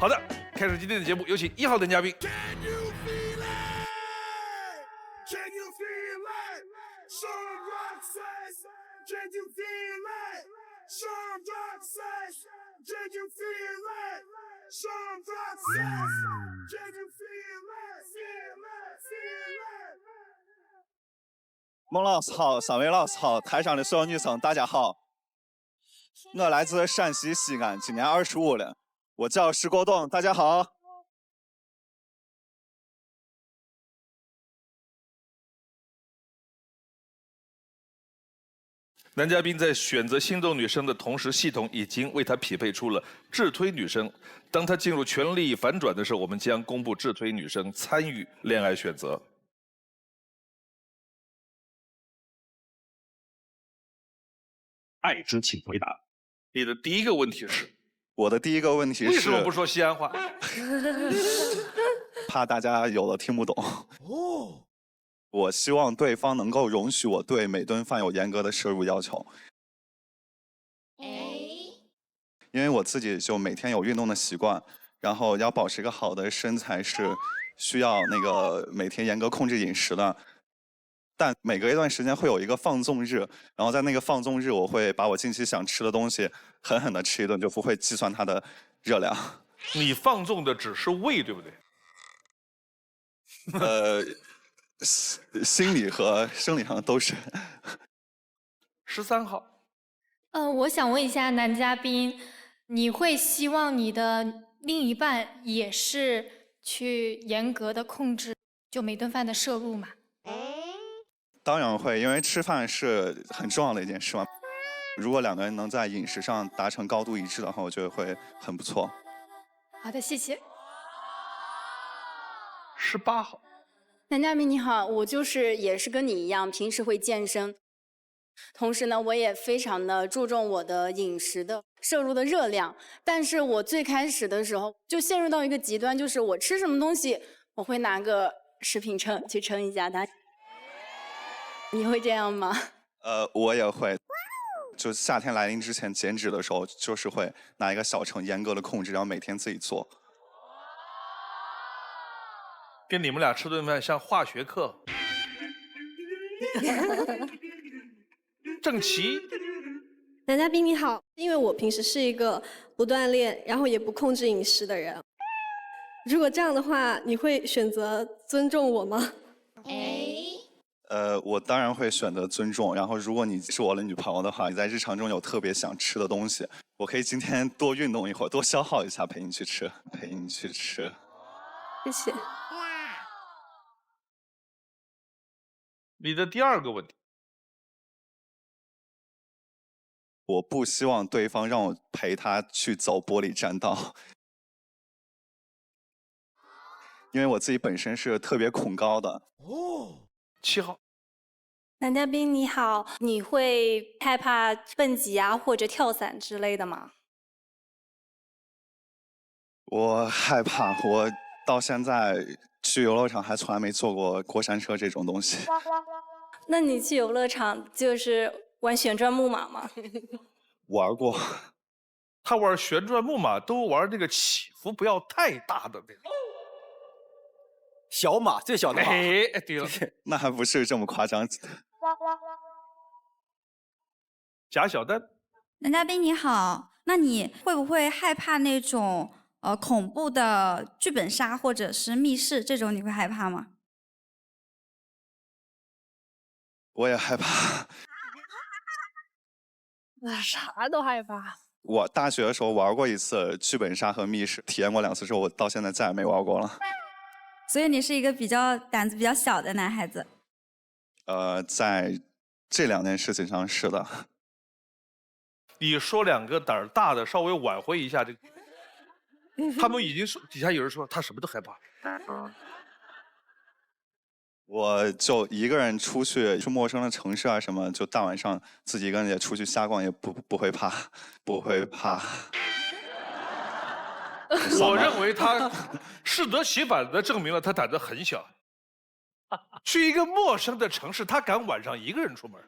好的，开始今天的节目，有请1号男嘉宾。孟老师好，三位老师好，台上的所有女生大家好。我来自陕西西安，今年25了，我叫石国栋，大家好。男嘉宾在选择心动女生的同时，系统已经为他匹配出了智推女生。当他进入权力反转的时候，我们将公布智推女生参与恋爱选择。爱之请回答。你的第一个问题是？我的第一个问题是为什么不说西安话？怕大家有的听不懂。哦。我希望对方能够容许我对每顿饭有严格的摄入要求。因为我自己就每天有运动的习惯，然后要保持一个好的身材是需要那个每天严格控制饮食的。但每隔一段时间会有一个放纵日，然后在那个放纵日，我会把我近期想吃的东西狠狠的吃一顿，就不会计算它的热量。你放纵的只是胃，对不对？心理和生理上都是。13号。我想问一下男嘉宾，你会希望你的另一半也是去严格的控制就每顿饭的摄入吗？当然会，因为吃饭是很重要的一件事嘛。如果两个人能在饮食上达成高度一致的话，我觉得会很不错。好的，谢谢。18号。男嘉宾你好，我也是跟你一样，平时会健身，同时呢，我也非常的注重我的饮食的摄入的热量。但是我最开始的时候就陷入到一个极端，就是我吃什么东西，我会拿个食品秤去称一下它。你会这样吗？我也会。就夏天来临之前减脂的时候，就是会拿一个小秤严格的控制，然后每天自己做。跟你们俩吃顿饭像化学课。郑琦。男嘉宾你好，因为我平时是一个不锻炼，然后也不控制饮食的人。如果这样的话，你会选择尊重我吗？我当然会选择尊重。然后，如果你是我的女朋友的话，你在日常中有特别想吃的东西，我可以今天多运动一会儿，多消耗一下，陪你去吃，陪你去吃。谢谢。你的第二个问题。我不希望对方让我陪他去走玻璃栈道，因为我自己本身是特别恐高的。7号。男嘉宾你好，你会害怕蹦极啊或者跳伞之类的吗？我害怕，我到现在去游乐场还从来没坐过过山车这种东西。那你去游乐场就是玩旋转木马吗？玩过。他玩旋转木马都玩那个起伏不要太大的那种。小马，最小的马。哎，对了。那还不是这么夸张。贾小丹。男嘉宾你好，那你会不会害怕那种恐怖的剧本杀或者是密室这种？你会害怕吗？我也害怕。啥都害怕。我大学的时候玩过一次剧本杀和密室，体验过2次之后，我到现在再也没玩过了。所以你是一个胆子比较小的男孩子。在这2件事情上是的。你说2个胆儿大的，稍微挽回一下这个。他们已经说底下有人说他什么都害怕。我就一个人出去陌生的城市啊什么，就大晚上自己一个人也出去瞎逛，也不会怕，不会怕。我认为他适得其反的证明了他胆子很小。去一个陌生的城市，他敢晚上一个人出门。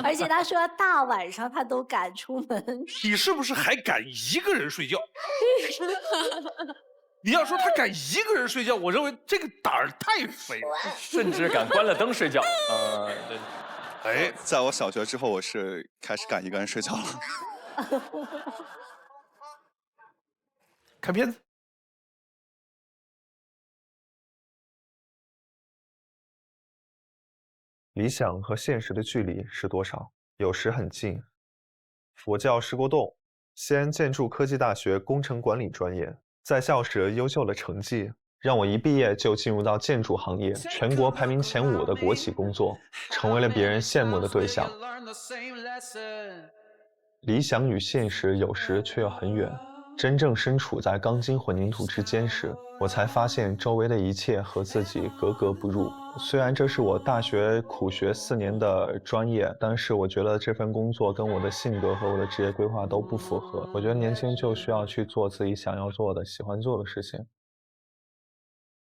而且他说大晚上他都敢出门。你是不是还敢一个人睡觉？你要说他敢一个人睡觉，我认为这个胆儿太肥了，甚至敢关了灯睡觉。对。哎，在我小学之后，我是开始敢一个人睡觉了。看片子。理想和现实的距离是多少？有时很近。我叫石国栋，西安建筑科技大学工程管理专业，在校时优秀的成绩让我一毕业就进入到建筑行业，全国排名前5的国企工作，成为了别人羡慕的对象。理想与现实有时却又很远，真正身处在钢筋混凝土之间时，我才发现周围的一切和自己格格不入。虽然这是我大学苦学4年的专业，但是我觉得这份工作跟我的性格和我的职业规划都不符合。我觉得年轻就需要去做自己想要做的、喜欢做的事情。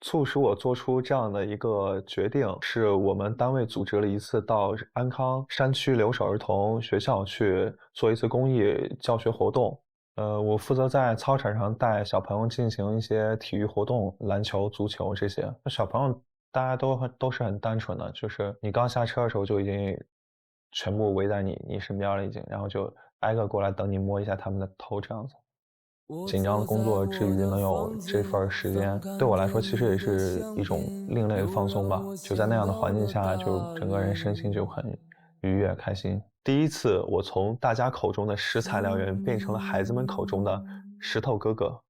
促使我做出这样的一个决定，是我们单位组织了一次到安康山区留守儿童学校去做一次公益教学活动。我负责在操场上带小朋友进行一些体育活动，篮球、足球这些。那小朋友大家都是很单纯的，就是你刚下车的时候就已经全部围在你身边了已经，然后就挨个过来等你摸一下他们的头这样子。紧张的工作之余能有这份时间，对我来说其实也是一种另类的放松吧。就在那样的环境下，就整个人身心就很愉悦开心。第一次我从大家口中的食材燎原变成了孩子们口中的石头哥哥。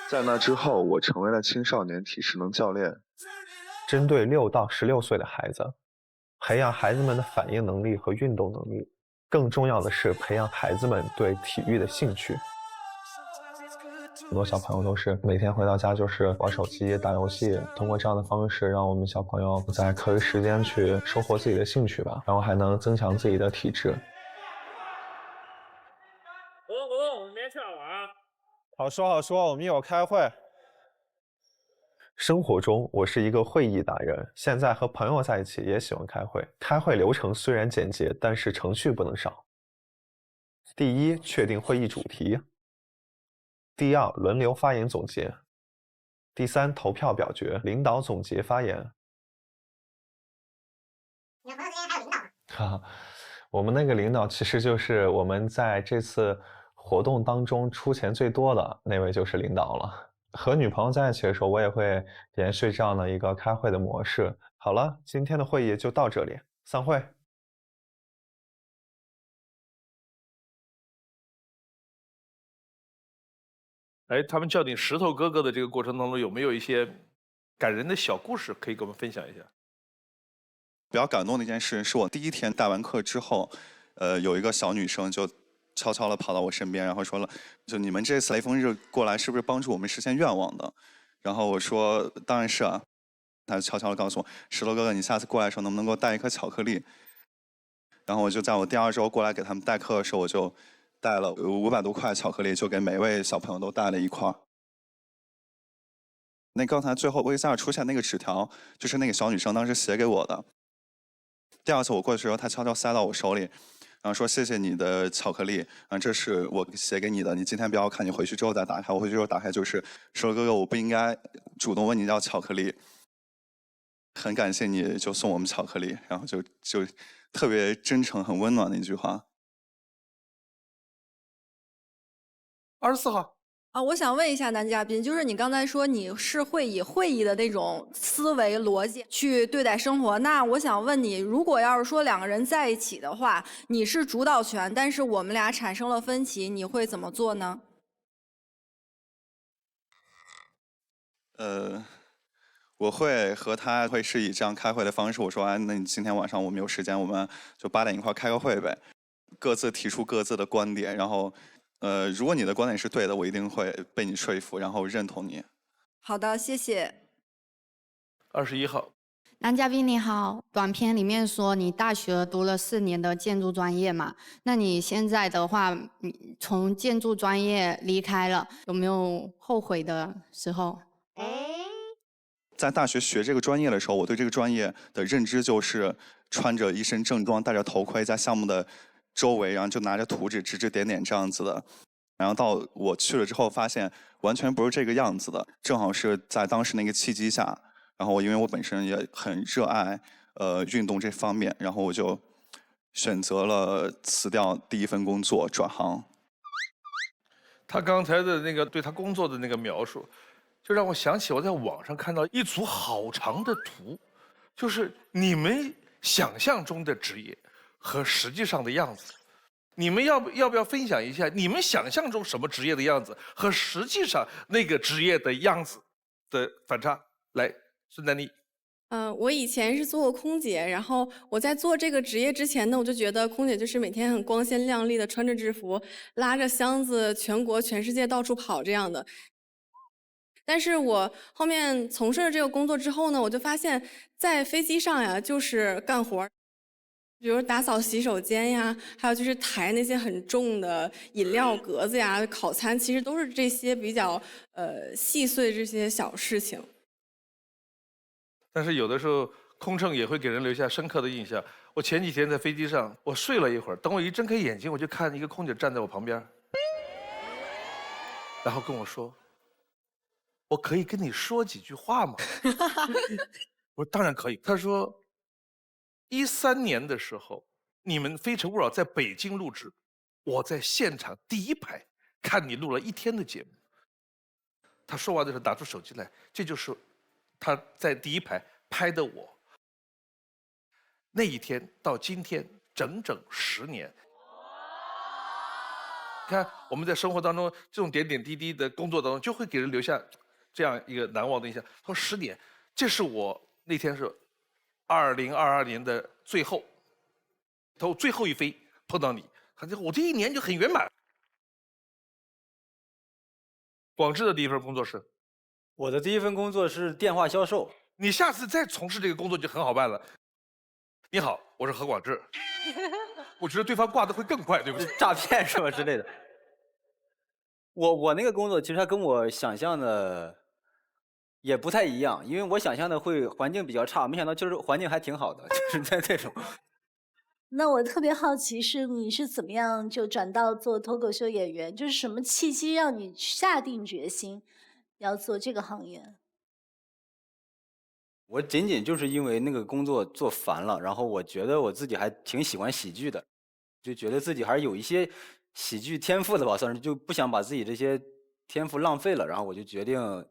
在那之后，我成为了青少年体适能教练，针对6到16岁的孩子，培养孩子们的反应能力和运动能力。更重要的是，培养孩子们对体育的兴趣。很多小朋友都是每天回到家就是玩手机、打游戏，通过这样的方式，让我们小朋友在课余时间去收获自己的兴趣吧，然后还能增强自己的体质。活动，我们别跳啊！好说，我们一会儿开会。生活中我是一个会议达人，现在和朋友在一起也喜欢开会。开会流程虽然简洁，但是程序不能少。第1，确定会议主题。第2，轮流发言总结。第3，投票表决，领导总结发言。你的朋友之间还有领导？我们那个领导其实就是我们在这次活动当中出钱最多的那位就是领导了。和女朋友在一起的时候，我也会延续这样的一个开会的模式。好了，今天的会议就到这里，散会。哎，他们叫你石头哥哥的这个过程当中，有没有一些感人的小故事可以给我们分享一下？比较感动的一件事是我第1天带完课之后，有一个小女生就悄悄地跑到我身边，然后说了，就你们这次雷锋日过来是不是帮助我们实现愿望的？然后我说当然是啊。她就悄悄地告诉我，石头哥哥，你下次过来的时候能不能给我带一颗巧克力？然后我就在我第2周过来给他们代课的时候，我就带了500多块巧克力，就给每位小朋友都带了1块。那刚才最后微信出现那个纸条，就是那个小女生当时写给我的。第2次我过去的时候，她悄悄塞到我手里，然后说谢谢你的巧克力，这是我写给你的，你今天不要看，你回去之后再打开。我回去之后打开就是说哥哥，我不应该主动问你要巧克力，很感谢你就送我们巧克力，然后就特别真诚、很温暖的一句话。24号。我想问一下男嘉宾，就是你刚才说你是会以会议的那种思维逻辑去对待生活，那我想问你，如果要是说2个人在一起的话，你是主导权，但是我们俩产生了分歧，你会怎么做呢？我会和他是以这样开会的方式，我说，那你今天晚上我们有时间，我们就8点一块开个会呗，各自提出各自的观点，然后。如果你的观点是对的，我一定会被你说服，然后认同你。好的，谢谢。21号，男嘉宾你好，短片里面说你大学读了4年的建筑专业嘛？那你现在的话，你从建筑专业离开了，有没有后悔的时候？在大学学这个专业的时候，我对这个专业的认知就是穿着一身正装，戴着头盔，在项目的周围，然后就拿着图纸指指点点这样子的。然后到我去了之后，发现完全不是这个样子的。正好是在当时那个契机下，然后因为我本身也很热爱运动这方面，然后我就选择了辞掉第一份工作，转行。他刚才的那个对他工作的那个描述，就让我想起我在网上看到一组好长的图，就是你们想象中的职业和实际上的样子。你们要不要分享一下你们想象中什么职业的样子和实际上那个职业的样子的反差？来，孙丹妮。我以前是做过空姐，然后我在做这个职业之前呢，我就觉得空姐就是每天很光鲜亮丽的穿着制服，拉着箱子全国全世界到处跑这样的。但是我后面从事了这个工作之后呢，我就发现在飞机上呀，就是干活，比如打扫洗手间呀，还有就是抬那些很重的饮料格子呀、烤餐，其实都是这些比较细碎这些小事情。但是有的时候空乘也会给人留下深刻的印象。我前几天在飞机上，我睡了一会儿，等我一睁开眼睛，我就看一个空姐站在我旁边，然后跟我说：“我可以跟你说几句话吗？”我说：“当然可以。”他说：“13年的时候，你们《非诚勿扰》在北京录制，我在现场第一排看你录了1天的节目。”他说完的时候拿出手机来，这就是他在第一排拍的我。那一天到今天整整10年。看我们在生活当中这种点点滴滴的工作当中，就会给人留下这样一个难忘的印象。他说10年，这是我那天是2022年的最后，他说最后一飞碰到你，我这1年就很圆满。广智的第一份工作是？我的第一份工作是电话销售。你下次再从事这个工作就很好办了。你好，我是何广智。我觉得对方挂的会更快，对不对？诈骗是吧之类的。我那个工作其实它跟我想象的也不太一样，因为我想象的会环境比较差，没想到就是环境还挺好的，就是在这种。那我特别好奇是你是怎么样就转到做脱口秀演员，就是什么契机让你下定决心要做这个行业？我仅仅就是因为那个工作做烦了，然后我觉得我自己还挺喜欢喜剧的，就觉得自己还是有一些喜剧天赋的吧，算是，就不想把自己这些天赋浪费了，然后我就决定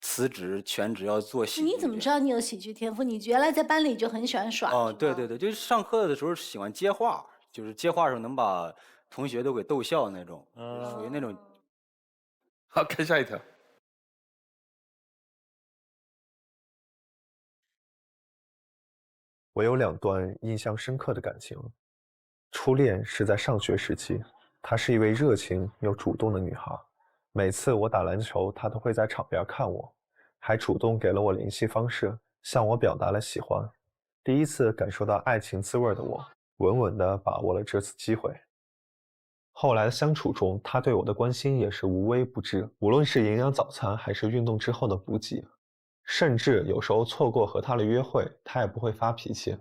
辞职全职要做喜剧。你怎么知道你有喜剧天赋？你原来在班里就很喜欢耍？哦，对对对，就是上课的时候喜欢接话，就是接话的时候能把同学都给逗笑那种，属于那种。好，看下一条。我有2段印象深刻的感情。初恋是在上学时期，她是一位热情又主动的女孩。每次我打篮球，她都会在场边看我，还主动给了我联系方式，向我表达了喜欢。第一次感受到爱情滋味的我，稳稳地把握了这次机会。后来的相处中，她对我的关心也是无微不至，无论是营养早餐还是运动之后的补给。甚至有时候错过和他的约会，他也不会发脾气。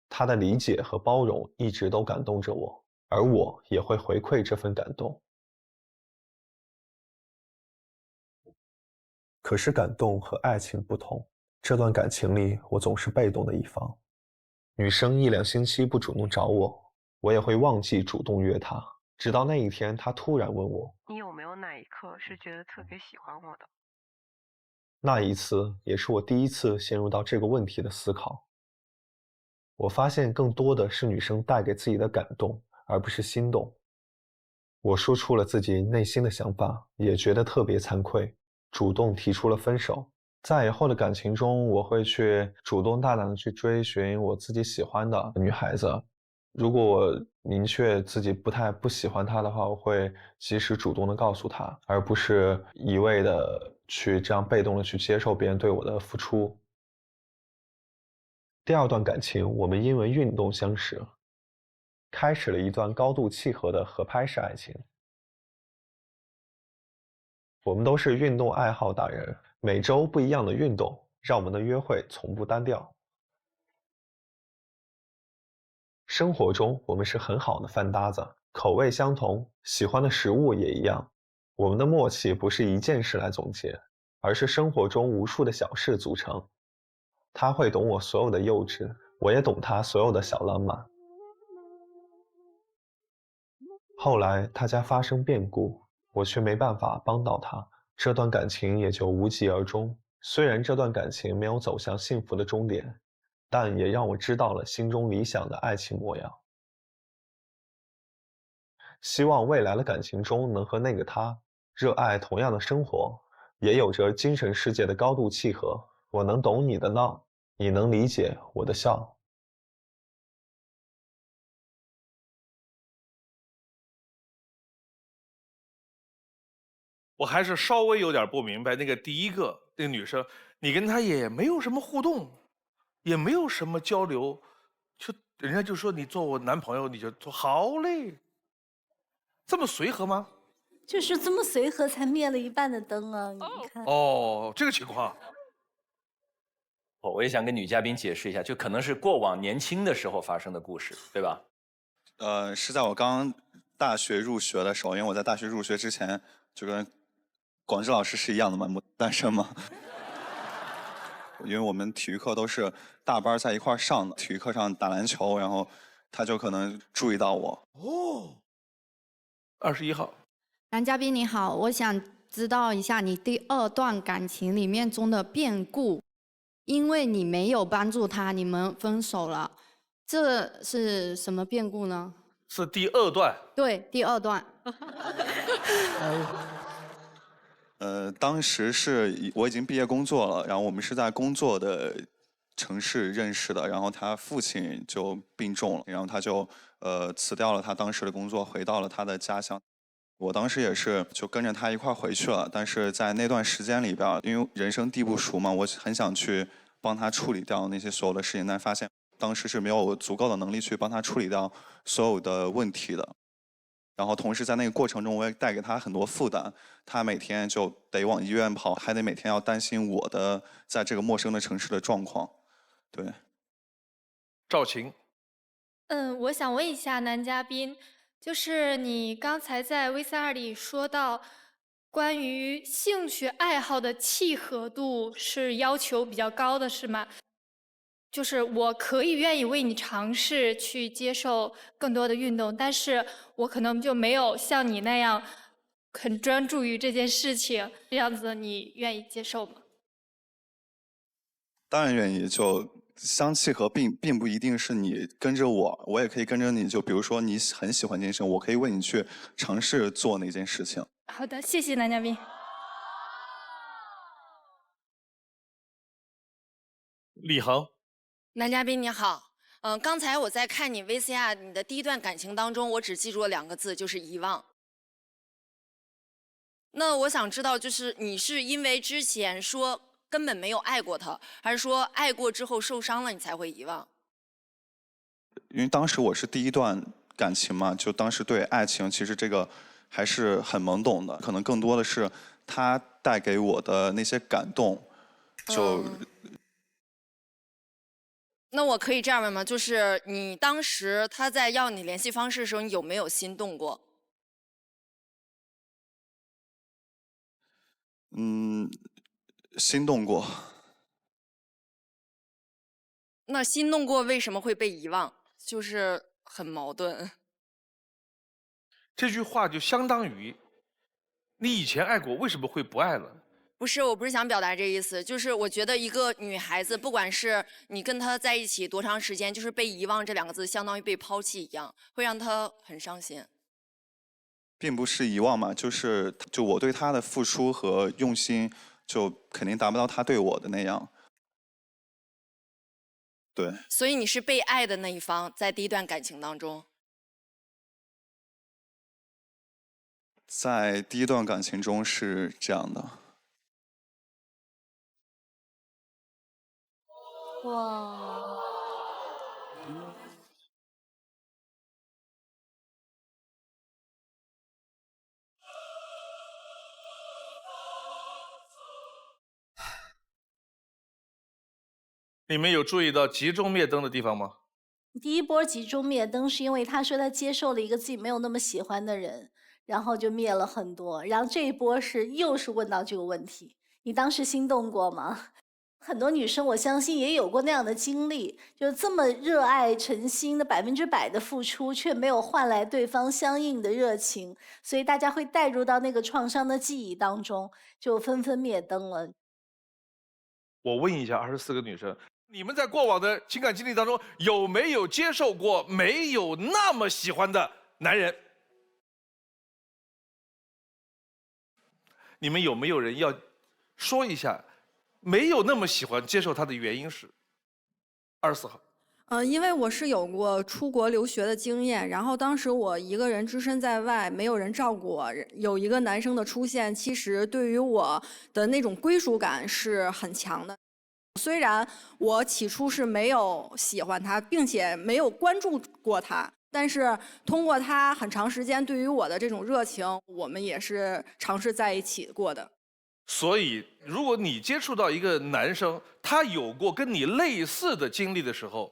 他的理解和包容一直都感动着我，而我也会回馈这份感动。可是感动和爱情不同，这段感情里我总是被动的一方。女生1、2星期不主动找我，我也会忘记主动约她，直到那一天她突然问我：“你有没有哪一刻是觉得特别喜欢我的？”那一次也是我第一次陷入到这个问题的思考。我发现更多的是女生带给自己的感动，而不是心动。我说出了自己内心的想法，也觉得特别惭愧，主动提出了分手。在以后的感情中，我会去主动大胆的去追寻我自己喜欢的女孩子。如果我明确自己不喜欢她的话，我会及时主动的告诉她，而不是一味的去这样被动的去接受别人对我的付出。第二段感情，我们因为运动相识，开始了一段高度契合的合拍式爱情。我们都是运动爱好达人，每周不一样的运动，让我们的约会从不单调。生活中，我们是很好的饭搭子，口味相同，喜欢的食物也一样。我们的默契不是一件事来总结，而是生活中无数的小事组成。他会懂我所有的幼稚，我也懂他所有的小浪漫。后来他家发生变故，我却没办法帮到他，这段感情也就无疾而终。虽然这段感情没有走向幸福的终点，但也让我知道了心中理想的爱情模样。希望未来的感情中能和那个他热爱同样的生活，也有着精神世界的高度契合。我能懂你的闹，你能理解我的笑。我还是稍微有点不明白，那个第一个那个女生，你跟她也没有什么互动，也没有什么交流，就人家就说你做我男朋友，你就说好嘞，这么随和吗？就是这么随和才灭了一半的灯啊！你看，哦，这个情况。我也想跟女嘉宾解释一下，就可能是过往年轻的时候发生的故事，对吧？是在我刚大学入学的时候，因为我在大学入学之前就跟广志老师是一样的嘛，单身嘛。因为我们体育课都是大班在一块儿上的，体育课上打篮球，然后他就可能注意到我。哦，21号。男嘉宾你好，我想知道一下你第二段感情里面中的变故，因为你没有帮助他，你们分手了，这是什么变故呢？是第二段。对，第二段。当时是我已经毕业工作了，然后我们是在工作的城市认识的，然后他父亲就病重了，然后他就辞掉了他当时的工作，回到了他的家乡。我当时也是就跟着他一块儿回去了，但是在那段时间里边，因为人生地不熟嘛，我很想去帮他处理掉那些所有的事情，但发现当时是没有足够的能力去帮他处理掉所有的问题的。然后同时在那个过程中，我也带给他很多负担，他每天就得往医院跑，还得每天要担心我的在这个陌生的城市的状况。对。赵晴。我想问一下男嘉宾，就是你刚才在 VCR 里说到，关于兴趣爱好的契合度是要求比较高的，是吗？就是我可以愿意为你尝试去接受更多的运动，但是我可能就没有像你那样很专注于这件事情，这样子你愿意接受吗？当然愿意，就相契合并不一定是你跟着我，我也可以跟着你。就比如说你很喜欢健身，我可以为你去尝试做那件事情。好的，谢谢男嘉宾。李恒。男嘉宾你好，刚才我在看你 VCR 你的第一段感情当中，我只记住了2个字，就是遗忘。那我想知道，就是你是因为之前说根本没有爱过他，还是说爱过之后受伤了你才会遗忘？因为当时我是第一段感情嘛，就当时对爱情其实这个还是很懵懂的，可能更多的是他带给我的那些感动，就。那我可以这样问吗？就是你当时他在要你联系方式的时候，你有没有心动过？心动过。那心动过为什么会被遗忘？就是很矛盾。这句话就相当于，你以前爱过，为什么会不爱了？不是，我不是想表达这意思，就是我觉得一个女孩子，不管是你跟她在一起多长时间，就是被遗忘这2个字，相当于被抛弃一样，会让她很伤心。并不是遗忘嘛，就我对他的付出和用心，就肯定达不到他对我的那样。对。所以你是被爱的那一方，在第一段感情当中。在第一段感情中是这样的。哇，你们有注意到集中灭灯的地方吗？第一波集中灭灯是因为他说他接受了一个自己没有那么喜欢的人，然后就灭了很多。然后这一波又是问到这个问题，你当时心动过吗？很多女生我相信也有过那样的经历，就这么热爱诚心的100%的付出，却没有换来对方相应的热情，所以大家会带入到那个创伤的记忆当中，就纷纷灭灯了。我问一下24个女生，你们在过往的情感经历当中有没有接受过没有那么喜欢的男人？你们有没有人要说一下没有那么喜欢接受他的原因是？24号。因为我是有过出国留学的经验，然后当时我一个人只身在外，没有人照顾我，有一个男生的出现，其实对于我的那种归属感是很强的。虽然我起初是没有喜欢他，并且没有关注过他，但是通过他很长时间对于我的这种热情，我们也是尝试在一起过的。所以，如果你接触到一个男生，他有过跟你类似的经历的时候，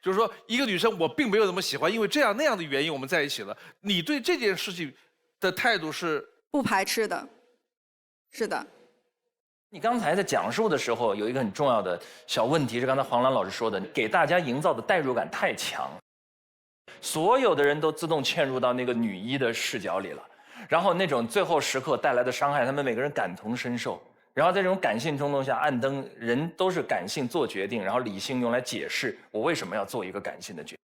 就是说一个女生我并没有那么喜欢，因为这样那样的原因我们在一起了，你对这件事情的态度是不排斥的？是的。你刚才在讲述的时候，有一个很重要的小问题是刚才黄澜老师说的，给大家营造的代入感太强，所有的人都自动嵌入到那个女一的视角里了。然后那种最后时刻带来的伤害，他们每个人感同身受。然后在这种感性冲动下，暗灯人都是感性做决定，然后理性用来解释我为什么要做一个感性的决定。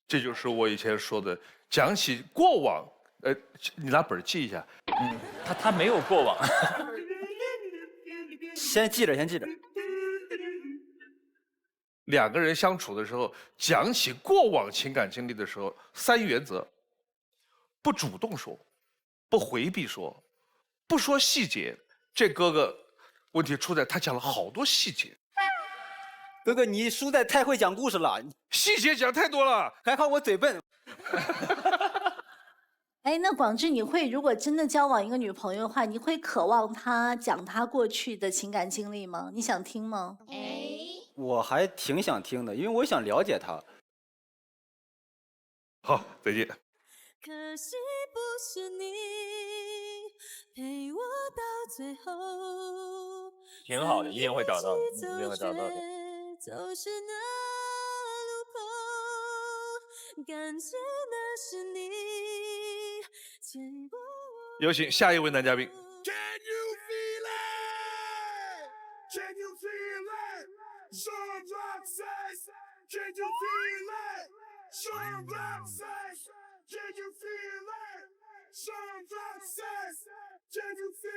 这就是我以前说的，讲起过往，你拿本记一下。他没有过往。先记着，先记着。两个人相处的时候，讲起过往情感经历的时候，3原则：不主动说，不回避说，不说细节。这哥哥问题出在他讲了好多细节。哥哥，你输在太会讲故事了，细节讲太多了，还好我嘴笨。哎，那广志，你会如果真的交往一个女朋友的话，你会渴望她讲她过去的情感经历吗？你想听吗？我还挺想听的，因为我想了解他。好，再见。可惜不是你陪我到最后，挺好的，一定会找到，一定会找到的。走是那路口，感觉那是你牵过我。有请下一位男嘉宾。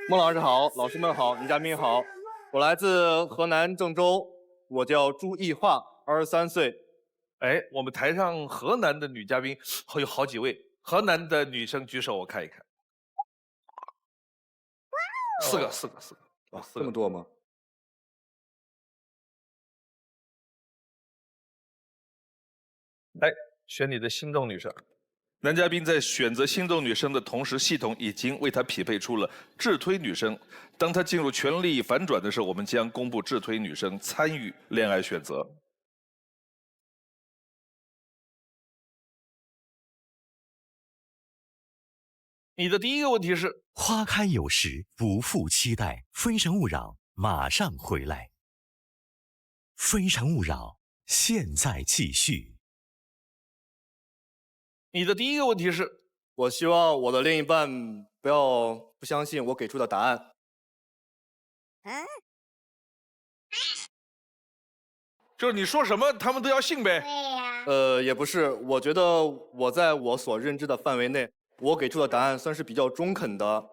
孟老师好，老师们好，女嘉宾好，我来自河南郑州，我叫朱艺桦，23岁。哎，我们台上河南的女嘉宾有好几位，河南的女生举手，我看一看。4个，哦，这么多吗？来，选你的心动女生。男嘉宾在选择心动女生的同时，系统已经为他匹配出了智推女生。当他进入权力反转的时候，我们将公布智推女生参与恋爱选择。你的第一个问题是：花开有时，不负期待。非诚勿扰，马上回来。非诚勿扰，现在继续。你的第一个问题是：我希望我的另一半不相信我给出的答案。就是你说什么，他们都要信呗。也不是，我觉得我在我所认知的范围内，我给出的答案算是比较中肯的。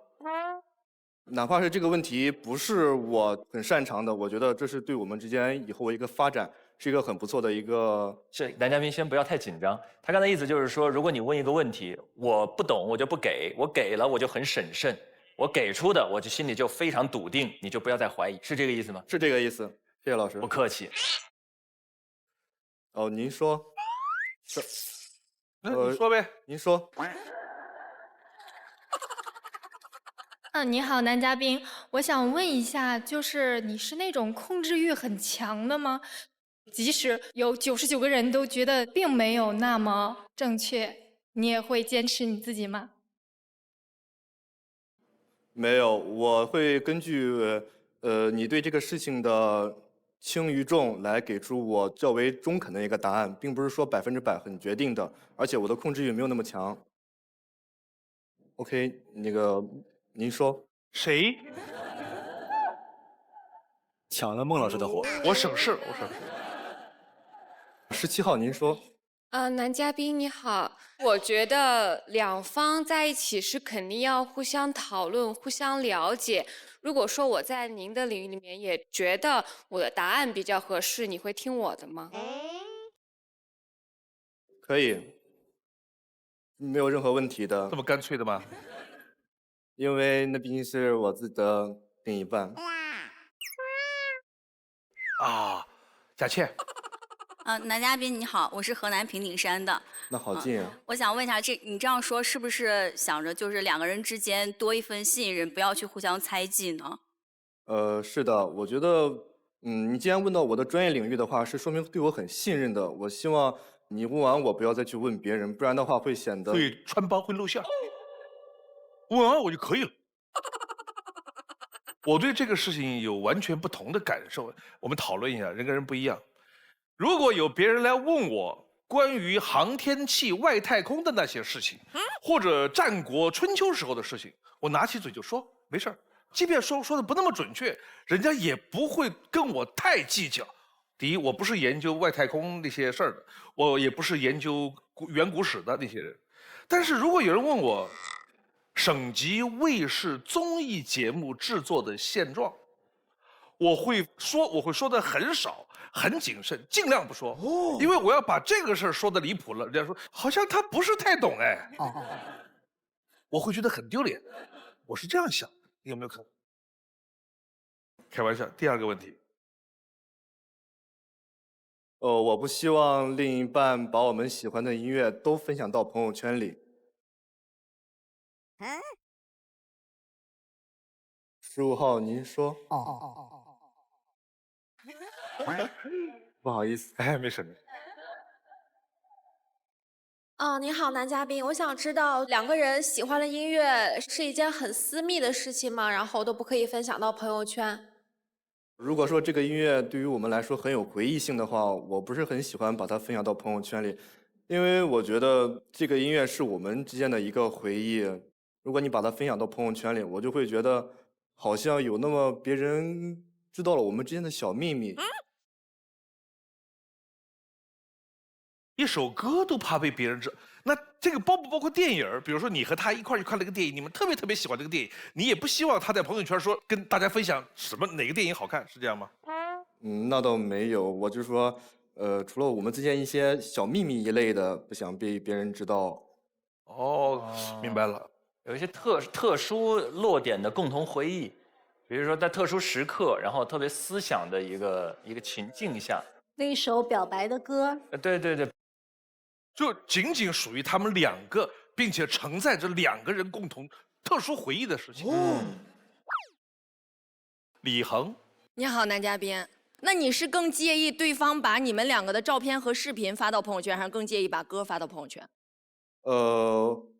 哪怕是这个问题不是我很擅长的，我觉得这是对我们之间以后一个发展是一个很不错的一个。是，男嘉宾先不要太紧张。他刚才意思就是说，如果你问一个问题，我不懂，我就不给；我给了，我就很审慎；我给出的，我就心里就非常笃定，你就不要再怀疑，是这个意思吗？是这个意思，谢谢老师。不客气。哦，您说。那你说呗。您说。你好，男嘉宾，我想问一下，就是你是那种控制欲很强的吗？即使有99个人都觉得并没有那么正确，你也会坚持你自己吗？没有，我会根据你对这个事情的轻与重来给出我较为中肯的一个答案，并不是说100%很决定的，而且我的控制欲没有那么强。OK， 那个您说谁抢了孟老师的活？我省事，我省事。 17号，您说。男嘉宾你好，我觉得两方在一起是肯定要互相讨论、互相了解。如果说我在您的领域里面也觉得我的答案比较合适，你会听我的吗？可以，没有任何问题的。这么干脆的吗？因为那毕竟是我自己的另一半。啊，佳倩。男嘉宾你好，我是河南平顶山的。那好近啊！我想问一下，你这样说是不是想着就是两个人之间多一份信任，不要去互相猜忌呢？是的，我觉得，你既然问到我的专业领域的话，是说明对我很信任的。我希望你问完我不要再去问别人，不然的话会显得会穿帮会露馅。问完我就可以了。我对这个事情有完全不同的感受，我们讨论一下，人跟人不一样。如果有别人来问我关于航天器、外太空的那些事情，或者战国、春秋时候的事情，我拿起嘴就说，没事儿。即便说的不那么准确，人家也不会跟我太计较。第一，我不是研究外太空那些事儿的，我也不是研究远古史的那些人。但是如果有人问我省级卫视综艺节目制作的现状，我会说的很少，很谨慎，尽量不说，因为我要把这个事儿说的离谱了，人家说好像他不是太懂哎，我会觉得很丢脸，我是这样想，你有没有可能？开玩笑。第二个问题，我不希望另一半把我们喜欢的音乐都分享到朋友圈里。15号，您说。不好意思，哎，没事。你好，男嘉宾，我想知道两个人喜欢的音乐是一件很私密的事情吗？然后都不可以分享到朋友圈？如果说这个音乐对于我们来说很有回忆性的话，我不是很喜欢把它分享到朋友圈里，因为我觉得这个音乐是我们之间的一个回忆。如果你把它分享到朋友圈里，我就会觉得好像有那么别人知道了我们之间的小秘密。一首歌都怕被别人知道，那这个包不包括电影？比如说你和他一块儿去看了一个电影，你们特别喜欢这个电影，你也不希望他在朋友圈说跟大家分享哪个电影好看，是这样吗？那倒没有，我就说，除了我们之间一些小秘密一类的，不想被别人知道。哦，明白了。有一些特殊落点的共同回忆，比如说在特殊时刻，然后特别思想的一个情境下，那首表白的歌。对对对。就仅仅属于他们两个，并且承载着两个人共同特殊回忆的事情。李恒，你好，男嘉宾。那你是更介意对方把你们两个的照片和视频发到朋友圈，还是更介意把歌发到朋友圈？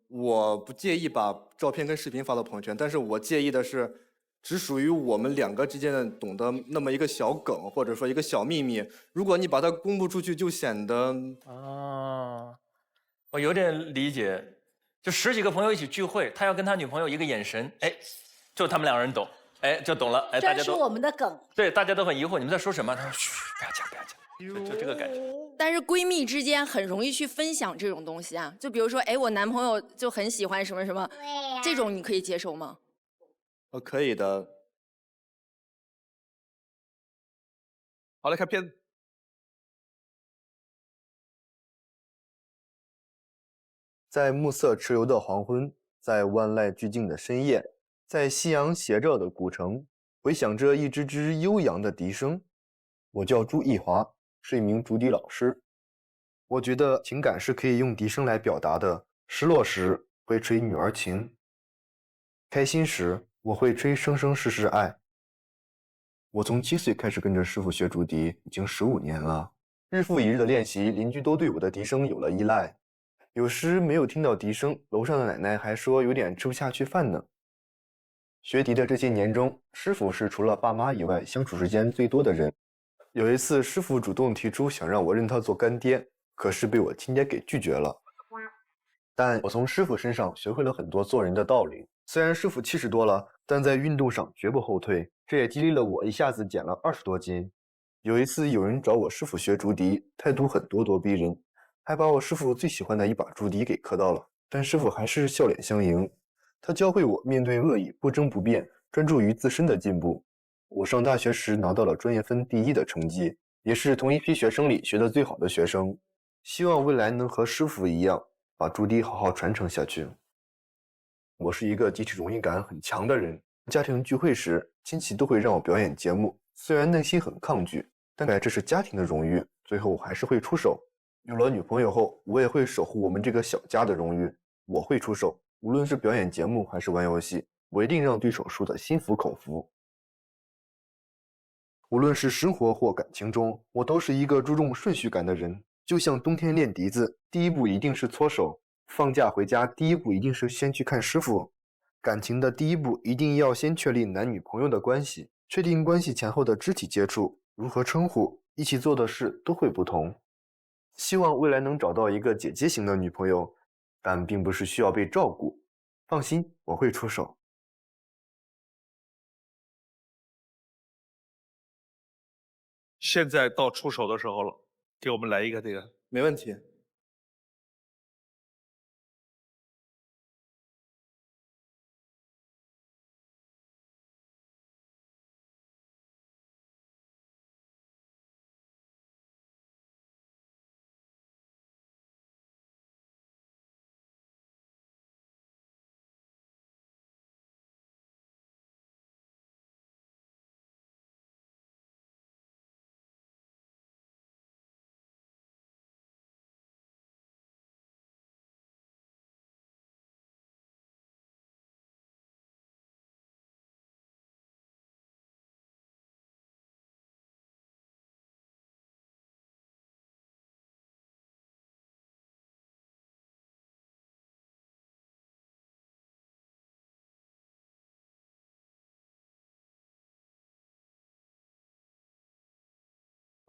我不介意把照片跟视频发到朋友圈，但是我介意的是，只属于我们两个之间的懂得那么一个小梗，或者说一个小秘密。如果你把它公布出去，就显得我有点理解。就10几个朋友一起聚会，他要跟他女朋友一个眼神，哎，就他们两个人懂，哎，就懂了，哎，大家都这是我们的梗。对，大家都很疑惑，你们在说什么？他说嘘，不要讲，就这个感觉。但是闺蜜之间很容易去分享这种东西啊，就比如说，哎，我男朋友就很喜欢什么什么，这种你可以接受吗？可以的。好，来看片子。在暮色持流的黄昏，在万籁俱静的深夜，在夕阳斜照的古城，回响着一支支悠扬的笛声。我叫朱艺华，是一名竹笛老师。我觉得情感是可以用笛声来表达的。失落时会吹女儿情，开心时我会吹生生世世爱。我从7岁开始跟着师傅学竹笛，已经15年了。日复一日的练习，邻居都对我的笛声有了依赖。有时没有听到笛声，楼上的奶奶还说有点吃不下去饭呢。学笛的这些年中，师傅是除了爸妈以外相处时间最多的人。有一次，师傅主动提出想让我认他做干爹，可是被我亲爹给拒绝了。但我从师傅身上学会了很多做人的道理。虽然师傅70多了，但在运动上绝不后退，这也激励了我一下子减了20多斤。有一次，有人找我师傅学竹笛，态度很咄咄逼人，还把我师傅最喜欢的一把竹笛给磕到了。但师傅还是笑脸相迎。他教会我面对恶意不争不辩，专注于自身的进步。我上大学时拿到了专业分第1的成绩，也是同一批学生里学得最好的学生。希望未来能和师傅一样，把竹笛好好传承下去。我是一个集体荣誉感很强的人，家庭聚会时，亲戚都会让我表演节目，虽然内心很抗拒，但这是家庭的荣誉，最后我还是会出手。有了女朋友后，我也会守护我们这个小家的荣誉，我会出手，无论是表演节目还是玩游戏，我一定让对手输得心服口服。无论是生活或感情中，我都是一个注重顺序感的人。就像冬天练笛子，第一步一定是搓手；放假回家，第一步一定是先去看师傅；感情的第一步一定要先确立男女朋友的关系，确定关系前后的肢体接触，如何称呼，一起做的事都会不同。希望未来能找到一个姐姐型的女朋友，但并不是需要被照顾。放心，我会出手。现在到出手的时候了，给我们来一个这个。没问题。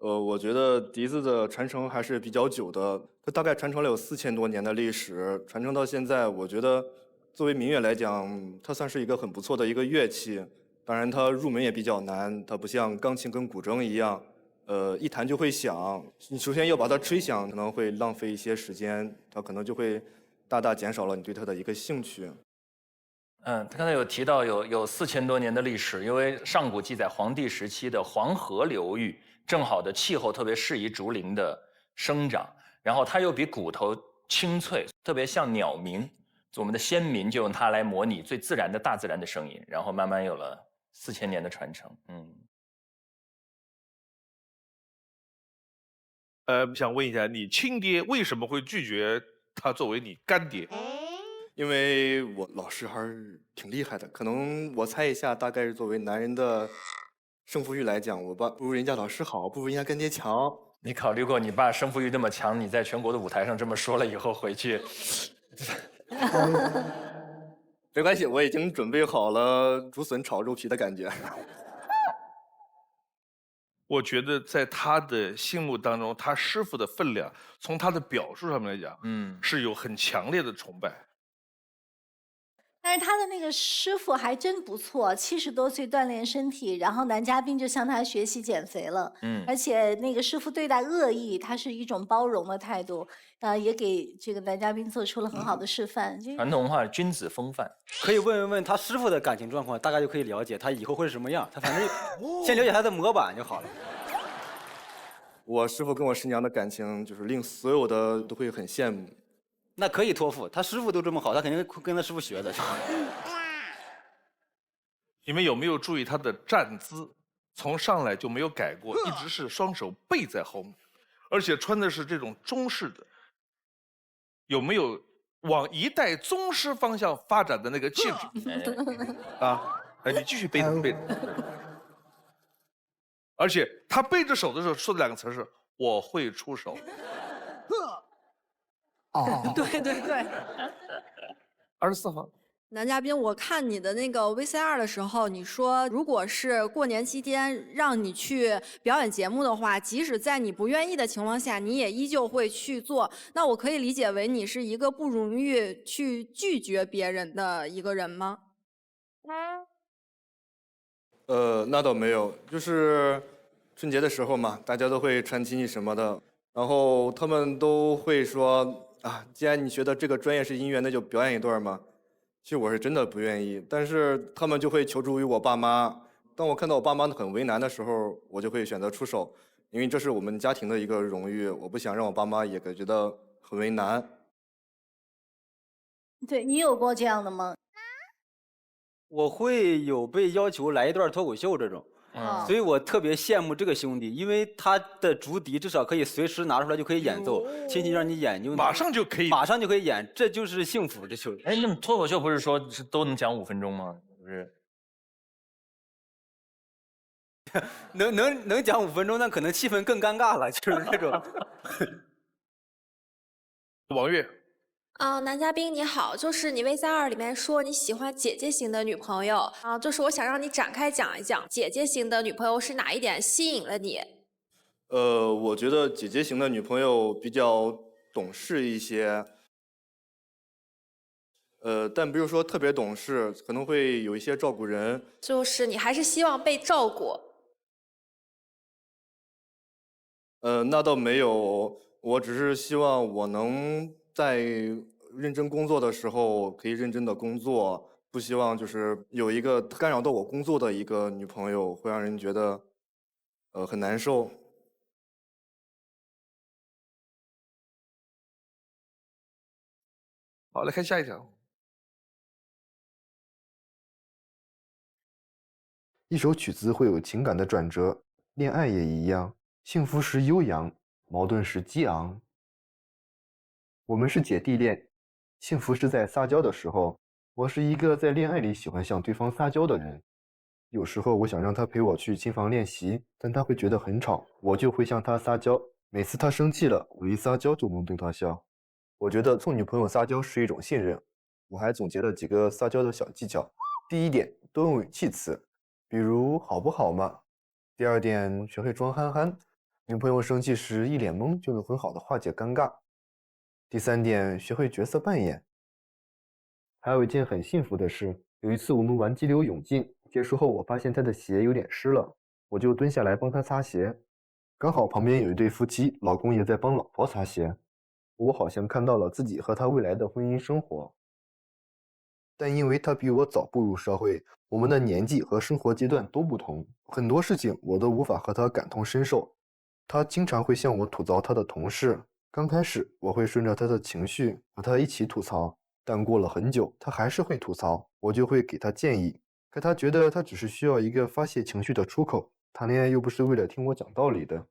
我觉得笛子的传承还是比较久的，它大概传承了有4000多年的历史，传承到现在，我觉得作为民乐来讲，它算是一个很不错的一个乐器。当然，它入门也比较难，它不像钢琴跟古筝一样，一弹就会响。你首先要把它吹响，可能会浪费一些时间，它可能就会大大减少了你对它的一个兴趣。他刚才有提到有4000多年的历史，因为上古记载黄帝时期的黄河流域。正好的气候特别适宜竹林的生长，然后它又比骨头清脆，特别像鸟鸣。我们的先民就用它来模拟最自然的大自然的声音，然后慢慢有了4000年的传承。想问一下，你亲爹为什么会拒绝他作为你干爹？因为我老师还是挺厉害的，可能我猜一下，大概是作为男人的胜负欲来讲，我爸不如人家老师好，不如人家干爹强。你考虑过你爸胜负欲这么强，你在全国的舞台上这么说了以后回去，没关系，我已经准备好了竹笋炒肉皮的感觉。我觉得在他的心目当中，他师傅的分量，从他的表述上面来讲，是有很强烈的崇拜。但是他的那个师傅还真不错，70多岁锻炼身体，然后男嘉宾就向他学习减肥了。而且那个师傅对待恶意，他是一种包容的态度，也给这个男嘉宾做出了很好的示范。传统文化君子风范，可以问问他师傅的感情状况，大概就可以了解他以后会是什么样。他反正先了解他的模板就好了。我师傅跟我师娘的感情，就是令所有的都会很羡慕。那可以托付，他师傅都这么好，他肯定会跟他师傅学的。你们有没有注意他的站姿？从上来就没有改过，一直是双手背在后面，而且穿的是这种中式的。有没有往一代宗师方向发展的那个气质？你继续背着背着。而且他背着手的时候说的2个词是我会出手。哦，对对对。 24号。男嘉宾，我看你的那个 VCR 的时候，你说如果是过年期间让你去表演节目的话，即使在你不愿意的情况下，你也依旧会去做。那我可以理解为你是一个不容易去拒绝别人的一个人吗？那倒没有，就是春节的时候嘛，大家都会串亲戚什么的，然后他们都会说啊，既然你学的这个专业是音乐，那就表演一段嘛。其实我是真的不愿意，但是他们就会求助于我爸妈。当我看到我爸妈很为难的时候，我就会选择出手，因为这是我们家庭的一个荣誉，我不想让我爸妈也觉得很为难。对，你有过这样的吗？我会有被要求来一段脱口秀这种，所以我特别羡慕这个兄弟，因为他的竹笛至少可以随时拿出来就可以演奏，亲戚让你演就马上就可以，马上就可以演，这就是幸福，这就是。哎，那么脱口秀不是说是都能讲5分钟吗？不是？能讲5分钟，那可能气氛更尴尬了，就是那种。王悦。男嘉宾你好，就是你 VCR 里面说你喜欢姐姐型的女朋友啊，就是我想让你展开讲一讲，姐姐型的女朋友是哪一点吸引了你？我觉得姐姐型的女朋友比较懂事一些，但不是说特别懂事，可能会有一些照顾人。就是你还是希望被照顾。那倒没有，我只是希望我能在认真工作的时候可以认真的工作，不希望就是有一个干扰到我工作的一个女朋友，会让人觉得很难受。好，来看下一条。一首曲子会有情感的转折，恋爱也一样，幸福时悠扬，矛盾时激昂。我们是姐弟恋，幸福是在撒娇的时候。我是一个在恋爱里喜欢向对方撒娇的人。有时候我想让他陪我去琴房练习，但他会觉得很吵，我就会向他撒娇。每次他生气了，我一撒娇就能逗他笑。我觉得冲女朋友撒娇是一种信任。我还总结了几个撒娇的小技巧。第一点，多用语气词，比如好不好嘛。第二点，学会装憨憨，女朋友生气时一脸懵就能很好的化解尴尬。第三点，学会角色扮演。还有一件很幸福的事，有一次我们玩激流勇进，结束后我发现他的鞋有点湿了，我就蹲下来帮他擦鞋。刚好旁边有一对夫妻，老公也在帮老婆擦鞋。我好像看到了自己和他未来的婚姻生活。但因为他比我早步入社会，我们的年纪和生活阶段都不同，很多事情我都无法和他感同身受。他经常会向我吐槽他的同事，刚开始我会顺着他的情绪和他一起吐槽，但过了很久他还是会吐槽，我就会给他建议，可他觉得他只是需要一个发泄情绪的出口，谈恋爱又不是为了听我讲道理的。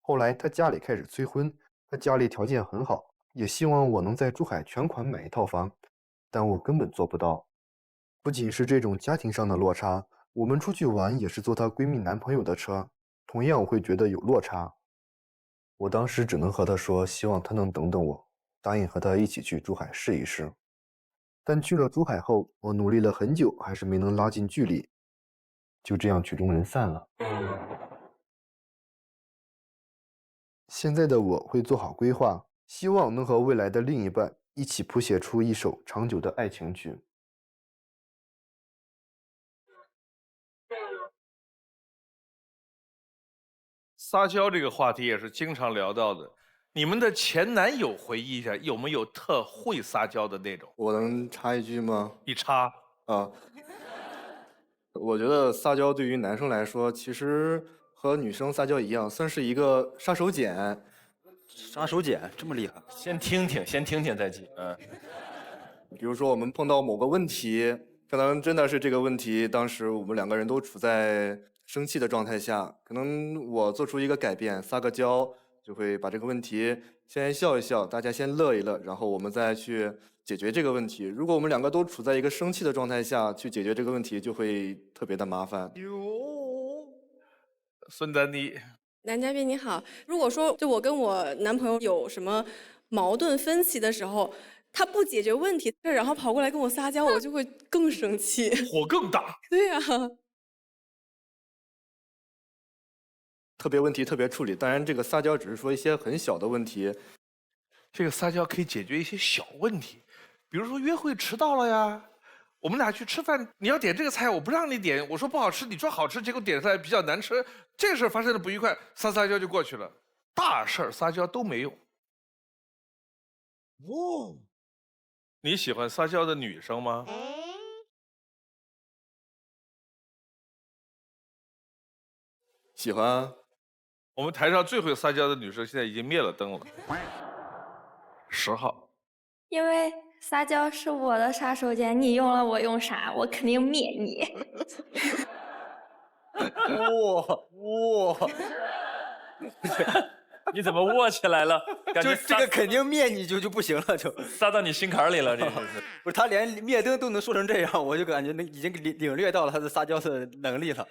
后来他家里开始催婚，他家里条件很好，也希望我能在珠海全款买一套房，但我根本做不到。不仅是这种家庭上的落差，我们出去玩也是坐她闺蜜男朋友的车，同样我会觉得有落差。我当时只能和她说，希望她能等等我，答应和她一起去珠海试一试。但去了珠海后，我努力了很久，还是没能拉近距离，就这样曲终人散了。现在的我会做好规划，希望能和未来的另一半一起谱写出一首长久的爱情曲。撒娇这个话题也是经常聊到的。你们的前男友回忆一下，有没有特会撒娇的那种？我能插一句吗？你插啊。我觉得撒娇对于男生来说，其实和女生撒娇一样，算是一个杀手锏。杀手锏这么厉害？先听听再记。比如说我们碰到某个问题，可能真的是这个问题，当时我们两个人都处在生气的状态下，可能我做出一个改变，撒个娇，就会把这个问题先笑一笑，大家先乐一乐，然后我们再去解决这个问题。如果我们两个都处在一个生气的状态下去解决这个问题，就会特别的麻烦。孙丹妮，男嘉宾你好，如果说就我跟我男朋友有什么矛盾分歧的时候，他不解决问题，然后跑过来跟我撒娇，我就会更生气，火更大。对呀、特别问题特别处理。当然，这个撒娇只是说一些很小的问题。这个撒娇可以解决一些小问题，比如说约会迟到了呀，我们俩去吃饭，你要点这个菜，我不让你点，我说不好吃，你说好吃，结果点出来比较难吃，这个事儿发生的不愉快，撒娇就过去了。大事儿撒娇都没用。哦，你喜欢撒娇的女生吗？喜欢啊。我们台上最会撒娇的女生现在已经灭了灯了。10号。因为撒娇是我的杀手锏，你用了我用啥，我肯定灭你。哇！你怎么握起来了？感觉就这个肯定灭你就不行了，就撒到你心坎里了，这是。不是他连灭灯都能说成这样，我就感觉已经领略到了他的撒娇的能力了。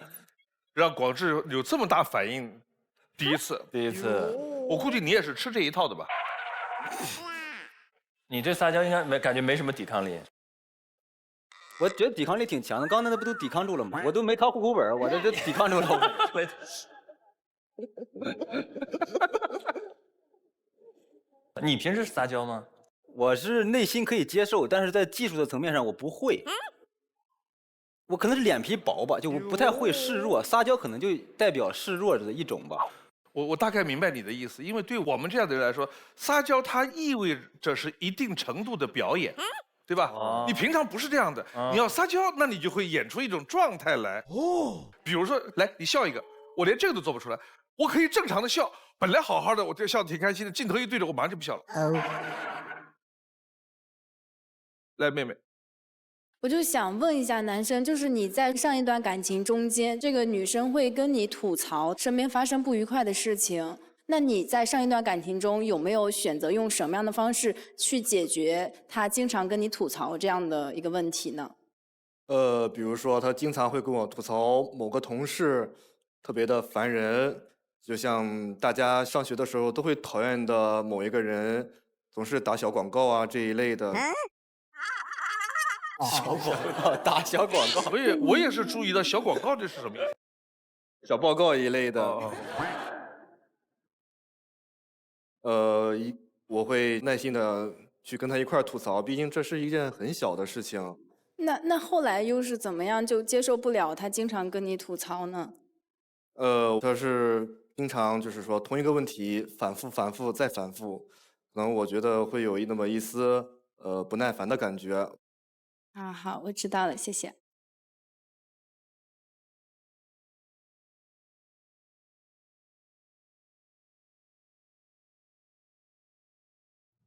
让广志有这么大反应，第一次。第一次。我估计你也是吃这一套的吧？你这撒娇应该感觉没什么抵抗力。我觉得抵抗力挺强的，刚才那不都抵抗住了吗？我都没掏户口本，我这抵抗住了。你平时撒娇吗？我是内心可以接受，但是在技术的层面上我不会。我可能是脸皮薄吧，就我不太会示弱，撒娇可能就代表示弱的一种吧。我大概明白你的意思，因为对我们这样的人来说，撒娇它意味着是一定程度的表演，对吧？你平常不是这样的，你要撒娇，那你就会演出一种状态来。比如说，来，你笑一个，我连这个都做不出来，我可以正常的笑，本来好好的，我这笑得挺开心的，镜头一对着，我马上就不笑了。来，妹妹。我就想问一下男生，就是你在上一段感情中间，这个女生会跟你吐槽身边发生不愉快的事情，那你在上一段感情中有没有选择用什么样的方式去解决她经常跟你吐槽这样的一个问题呢？比如说他经常会跟我吐槽某个同事特别的烦人，就像大家上学的时候都会讨厌的某一个人，总是打小广告啊这一类的。小广告，打小广告，我也是注意到小广告这是什么意思？小报告一类的。我会耐心的去跟他一块儿吐槽，毕竟这是一件很小的事情。那后来又是怎么样就接受不了他经常跟你吐槽呢？他是经常就是说同一个问题反复再反复，可能我觉得会有那么一丝不耐烦的感觉。啊，好，我知道了，谢谢。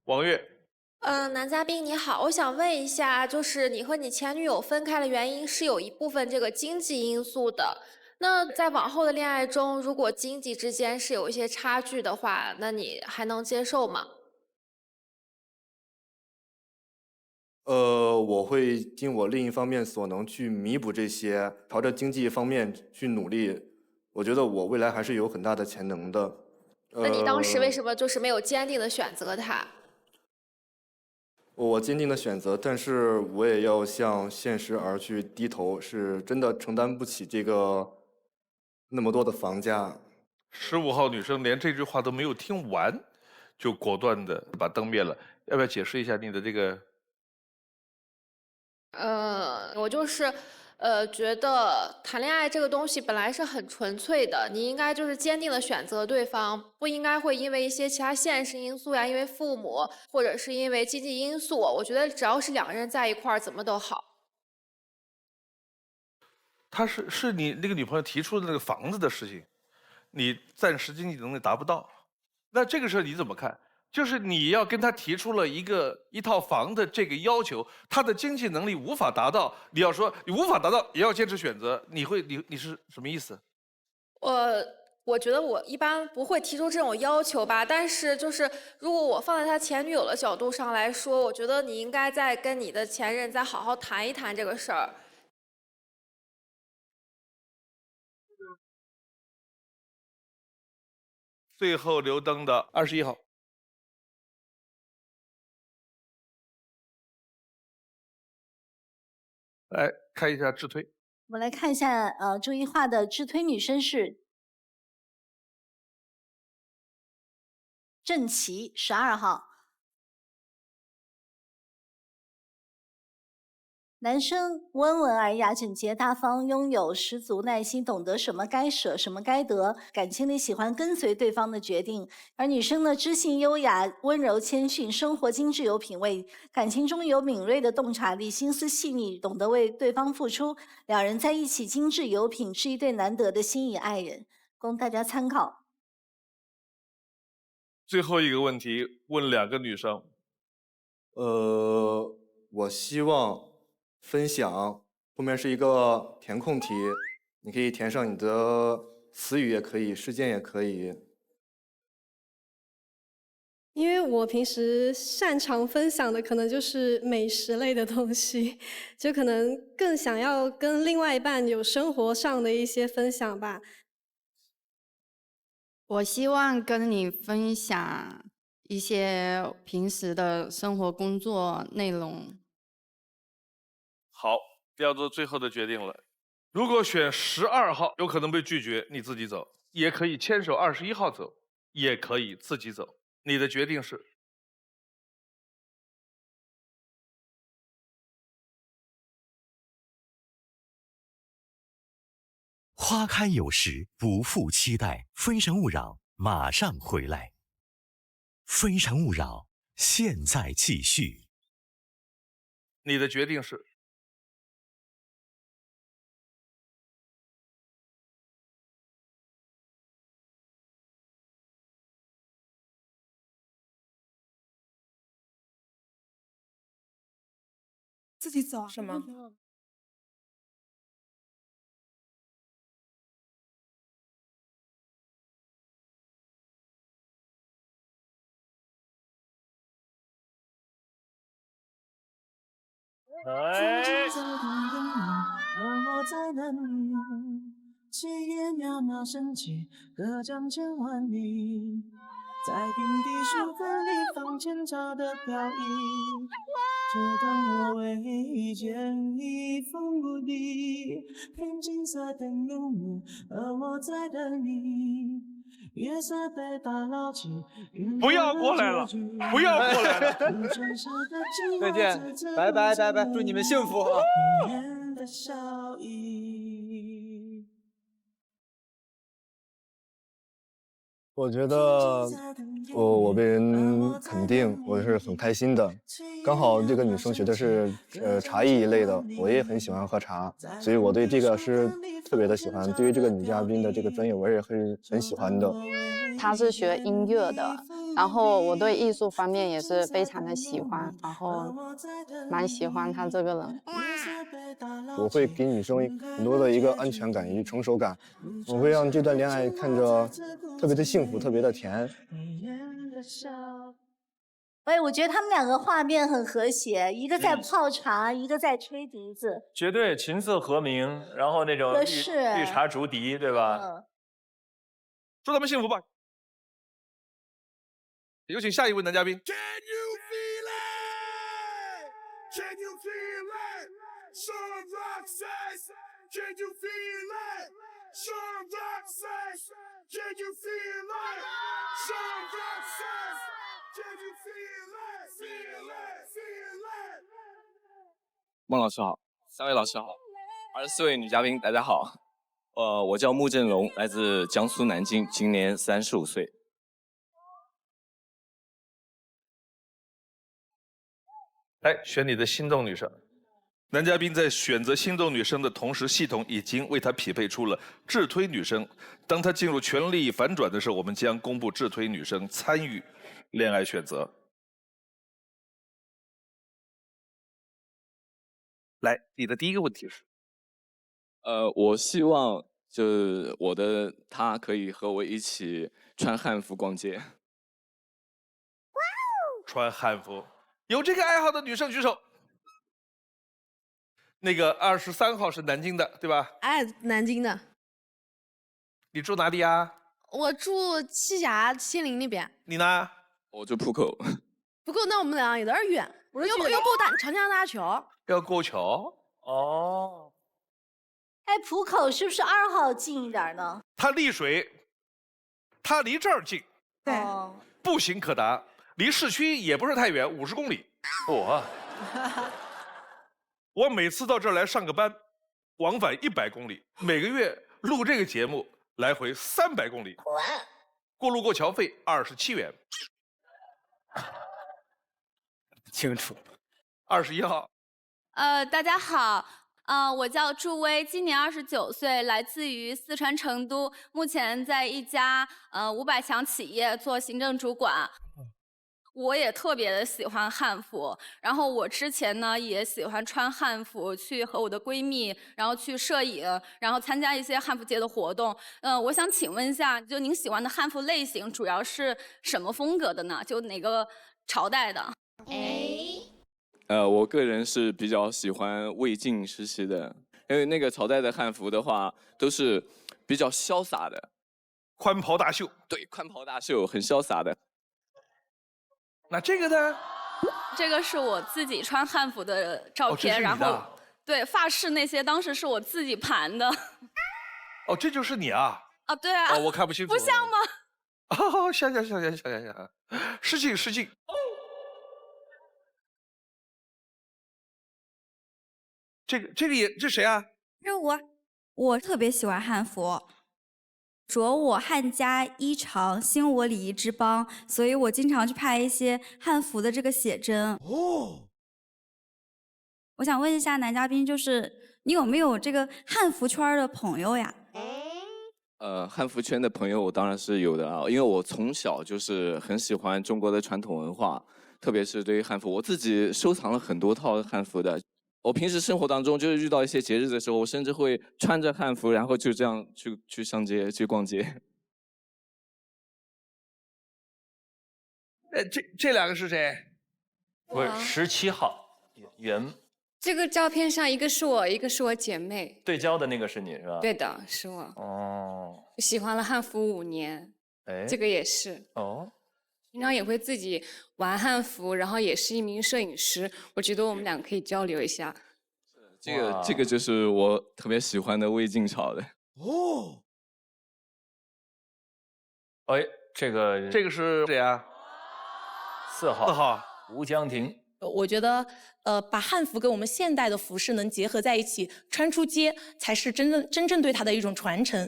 王悦。男嘉宾你好，我想问一下，就是你和你前女友分开的原因是有一部分这个经济因素的。那在往后的恋爱中，如果经济之间是有一些差距的话，那你还能接受吗？我会尽我另一方面所能去弥补这些，朝着经济方面去努力。我觉得我未来还是有很大的潜能的。那你当时为什么就是没有坚定的选择他？我坚定的选择，但是我也要向现实而去低头，是真的承担不起这个那么多的房价。15号女生连这句话都没有听完，就果断的把灯灭了。要不要解释一下你的这个？我就是觉得谈恋爱这个东西本来是很纯粹的，你应该就是坚定的选择对方，不应该会因为一些其他现实因素呀，因为父母或者是因为经济因素，我觉得只要是两个人在一块儿，怎么都好。他是你那个女朋友提出的那个房子的事情，你暂时经济能力达不到，那这个事儿你怎么看？就是你要跟他提出了一套房的这个要求，他的经济能力无法达到，你要说你无法达到也要坚持选择，你是什么意思？我觉得我一般不会提出这种要求吧，但是就是如果我放在他前女友的角度上来说，我觉得你应该再跟你的前任再好好谈一谈这个事儿。最后留灯的21号。来看一下智推。我们来看一下，注意画的智推女生是郑琪，12号。男生温文尔雅、整洁大方，拥有十足耐心，懂得什么该舍，什么该得，感情里喜欢跟随对方的决定。而女生呢，知性优雅、温柔谦逊，生活精致有品味，感情中有敏锐的洞察力，心思细腻，懂得为对方付出。两人在一起精致有品，是一对难得的心仪爱人，供大家参考。最后一个问题，问2个女生。我希望分享后面是一个填空题，你可以填上你的词语也可以，事件也可以。因为我平时擅长分享的可能就是美食类的东西，就可能更想要跟另外一半有生活上的一些分享吧。我希望跟你分享一些平时的生活工作内容。好，要做最后的决定了。如果选12号，有可能被拒绝，你自己走；也可以牵手21号走，也可以自己走。你的决定是？花开有时，不负期待。非诚勿扰，马上回来。非诚勿扰，现在继续。你的决定是？自己走是吗？哎，七叶渺渺升起，隔江千万里，在平地书分里放前朝的飘逸。这段我未见一风不敌，凭金色灯笼幕，而我在等你。月色被打捞起，不要过来了，不要过来了。再见，拜拜拜拜，祝你们幸福啊！我觉得我被人肯定，我是很开心的。刚好这个女生学的是茶艺一类的，我也很喜欢喝茶，所以我对这个是特别的喜欢。对于这个女嘉宾的这个专业，我也是很喜欢的。他是学音乐的，然后我对艺术方面也是非常的喜欢，然后蛮喜欢他这个人。我会给女生很多的一个安全感与成熟感，我会让这段恋爱看着特别的幸福，特别的甜。哎，我觉得他们2个画面很和谐，一个在泡茶，一个在吹笛子。绝对琴瑟和鸣，然后那种绿茶竹笛，对吧？祝他们幸福吧。有请下一位男嘉宾。孟老师好，3位老师好，24位女嘉宾大家好。我叫穆振龙，来自江苏南京，今年35岁。来选你的心动女生。男嘉宾在选择心动女生的同时，系统已经为他匹配出了智推女生。当他进入权力反转的时候，我们将公布智推女生参与恋爱选择。来，你的第一个问题是？我希望就是他可以和我一起穿汉服逛街。穿汉服，有这个爱好的女生举手。那个23号是南京的，对吧？哎，南京的。你住哪里啊？我住栖霞仙林那边。你呢？我住浦口。不够，那我们俩有点远。要不打长江大桥？要过桥？哦。哎，浦口是不是2号近一点呢？它丽水，它离这儿近，对，步行可达，离市区也不是太远，50公里。我每次到这儿来上个班，往返100公里，每个月录这个节目来回300公里，过路过桥费27元。清楚。21号。大家好，我叫祝薇，今年29岁，来自于四川成都，目前在一家500强企业做行政主管。我也特别的喜欢汉服，然后我之前呢也喜欢穿汉服去和我的闺蜜，然后去摄影，然后参加一些汉服节的活动。我想请问一下，就您喜欢的汉服类型主要是什么风格的呢？就哪个朝代的？我个人是比较喜欢魏晋时期的，因为那个朝代的汉服的话都是比较潇洒的，宽袍大袖。对，宽袍大袖，很潇洒的。那这个呢？这个是我自己穿汉服的照片，然后对发饰那些当时是我自己盘的。哦，这就是你啊？啊，对啊。哦，我看不清楚。不像吗？哦，像，失敬。这谁啊？是我特别喜欢汉服，着我汉家衣裳，兴我礼仪之邦，所以我经常去拍一些汉服的这个写真。哦，我想问一下男嘉宾，就是你有没有这个汉服圈的朋友呀？汉服圈的朋友我当然是有的啊，因为我从小就是很喜欢中国的传统文化，特别是对于汉服，我自己收藏了很多套汉服的。我平时生活当中，就是遇到一些节日的时候，我甚至会穿着汉服，然后就这样去上街去逛街。这两个是谁？不是17号袁。这个照片上一个是我，一个是我姐妹。对焦的那个是你是吧？对的，是我。哦。喜欢了汉服5年。哎。这个也是。哦。平常也会自己玩汉服，然后也是一名摄影师。我觉得我们俩可以交流一下。这个就是我特别喜欢的魏晋朝的。哦。哎，这个是谁啊？4号。4号。吴江婷。我觉得，把汉服跟我们现代的服饰能结合在一起，穿出街才是真正对它的一种传承。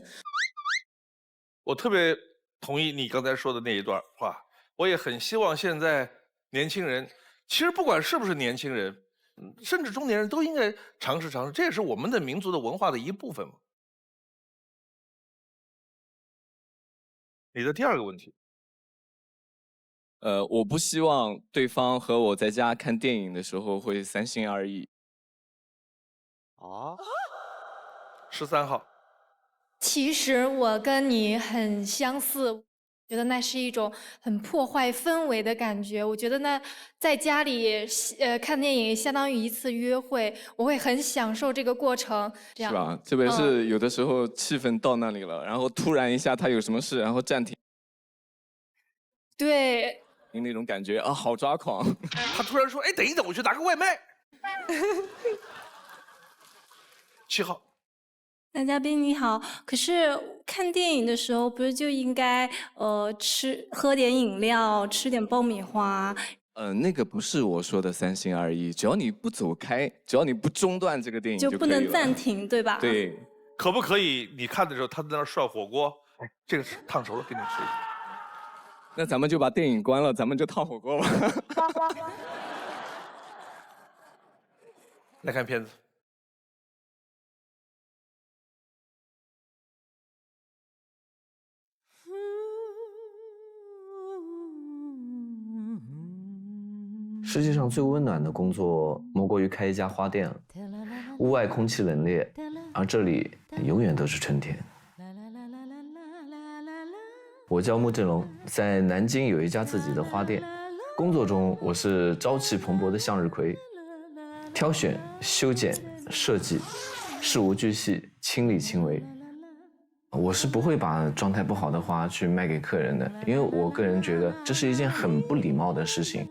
我特别同意你刚才说的那一段话，我也很希望现在年轻人，其实不管是不是年轻人，甚至中年人都应该尝试，这也是我们的民族的文化的一部分嘛。你的第2个问题。我不希望对方和我在家看电影的时候会3心2意。啊？13号。其实我跟你很相似，觉得那是一种很破坏氛围的感觉。我觉得呢，在家里看电影相当于一次约会，我会很享受这个过程。这样是吧？特别是有的时候气氛到那里了，然后突然一下他有什么事，然后暂停。对。那种感觉啊，好抓狂！他突然说：“哎，等一等，我去拿个外卖。”7号。男嘉宾你好，可是看电影的时候不是就应该喝点饮料，吃点爆米花？那个不是我说的3心2意，只要你不走开，只要你不中断这个电影就可以了，不能暂停，对吧？对。可不可以？你看的时候他在那儿涮火锅，哎，这个是烫熟了，给你吃。那咱们就把电影关了，咱们就烫火锅吧。来看片子。世界上最温暖的工作，莫过于开一家花店了。屋外空气冷冽，而这里永远都是春天。我叫穆振龙，在南京有一家自己的花店。工作中，我是朝气蓬勃的向日葵，挑选、修剪、设计，事无巨细，亲力亲为。我是不会把状态不好的花去卖给客人的，因为我个人觉得这是一件很不礼貌的事情。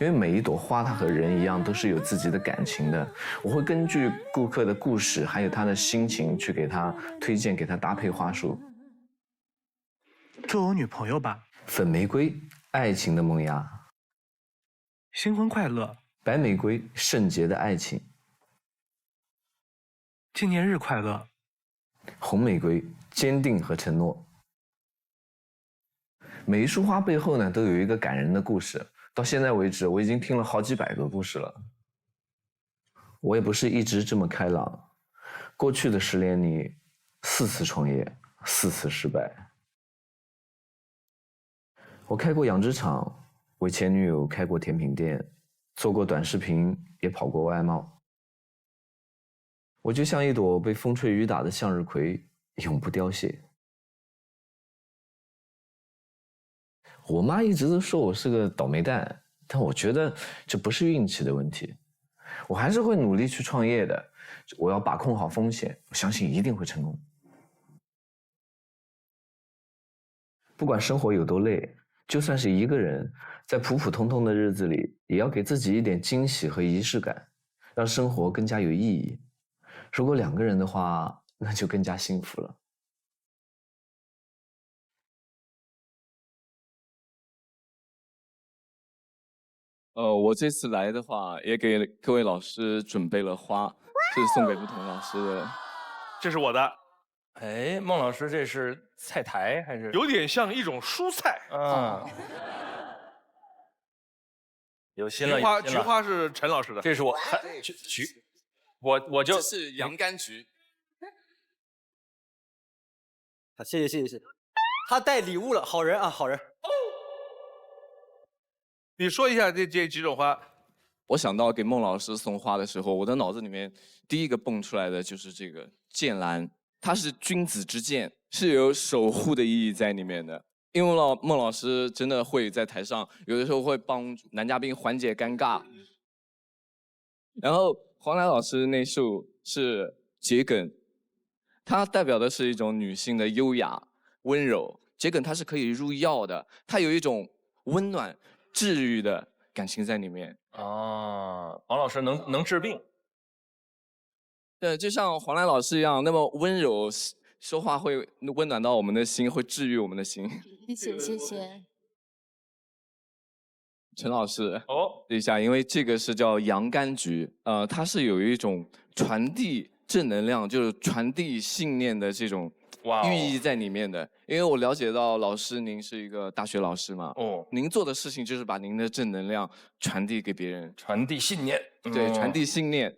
因为每一朵花它和人一样都是有自己的感情的，我会根据顾客的故事还有他的心情去给他推荐，给他搭配花束。做我女朋友吧。粉玫瑰，爱情的萌芽。新婚快乐。白玫瑰，圣洁的爱情。纪念日快乐。红玫瑰，坚定和承诺。每一束花背后呢，都有一个感人的故事。到现在为止，我已经听了好几百个故事了。我也不是一直这么开朗，过去的10年里，4次创业，4次失败。我开过养殖场，为前女友开过甜品店，做过短视频，也跑过外贸。我就像一朵被风吹雨打的向日葵，永不凋谢。我妈一直都说我是个倒霉蛋，但我觉得这不是运气的问题，我还是会努力去创业的。我要把控好风险，我相信一定会成功。不管生活有多累，就算是一个人，在普普通通的日子里，也要给自己一点惊喜和仪式感，让生活更加有意义。如果2个人的话，那就更加幸福了。我这次来的话，也给各位老师准备了花，这是送给不同老师的。这是我的。哎，孟老师，这是菜苔还是？有点像一种蔬菜。嗯。有心了。菊花是陈老师的。这是我我就这是洋甘菊。好，谢谢。他带礼物了，好人啊，好人。你说一下这几种花。我想到给孟老师送花的时候，我的脑子里面第一个蹦出来的就是这个剑兰，它是君子之剑，是有守护的意义在里面的。因为孟老师真的会在台上，有的时候会帮男嘉宾缓解尴尬。然后黄兰老师那束是桔梗，它代表的是一种女性的优雅、温柔。桔梗它是可以入药的，它有一种温暖、治愈的感情在里面。啊，黄老师能治病。对，就像黄兰老师一样，那么温柔，说话会温暖到我们的心，会治愈我们的心。谢谢。陈老师，等一下，因为这个是叫洋甘菊，它是有一种传递正能量，就是传递信念的这种寓意在里面的。因为我了解到老师您是一个大学老师嘛，您做的事情就是把您的正能量传递给别人，传递信念。对，传递信念。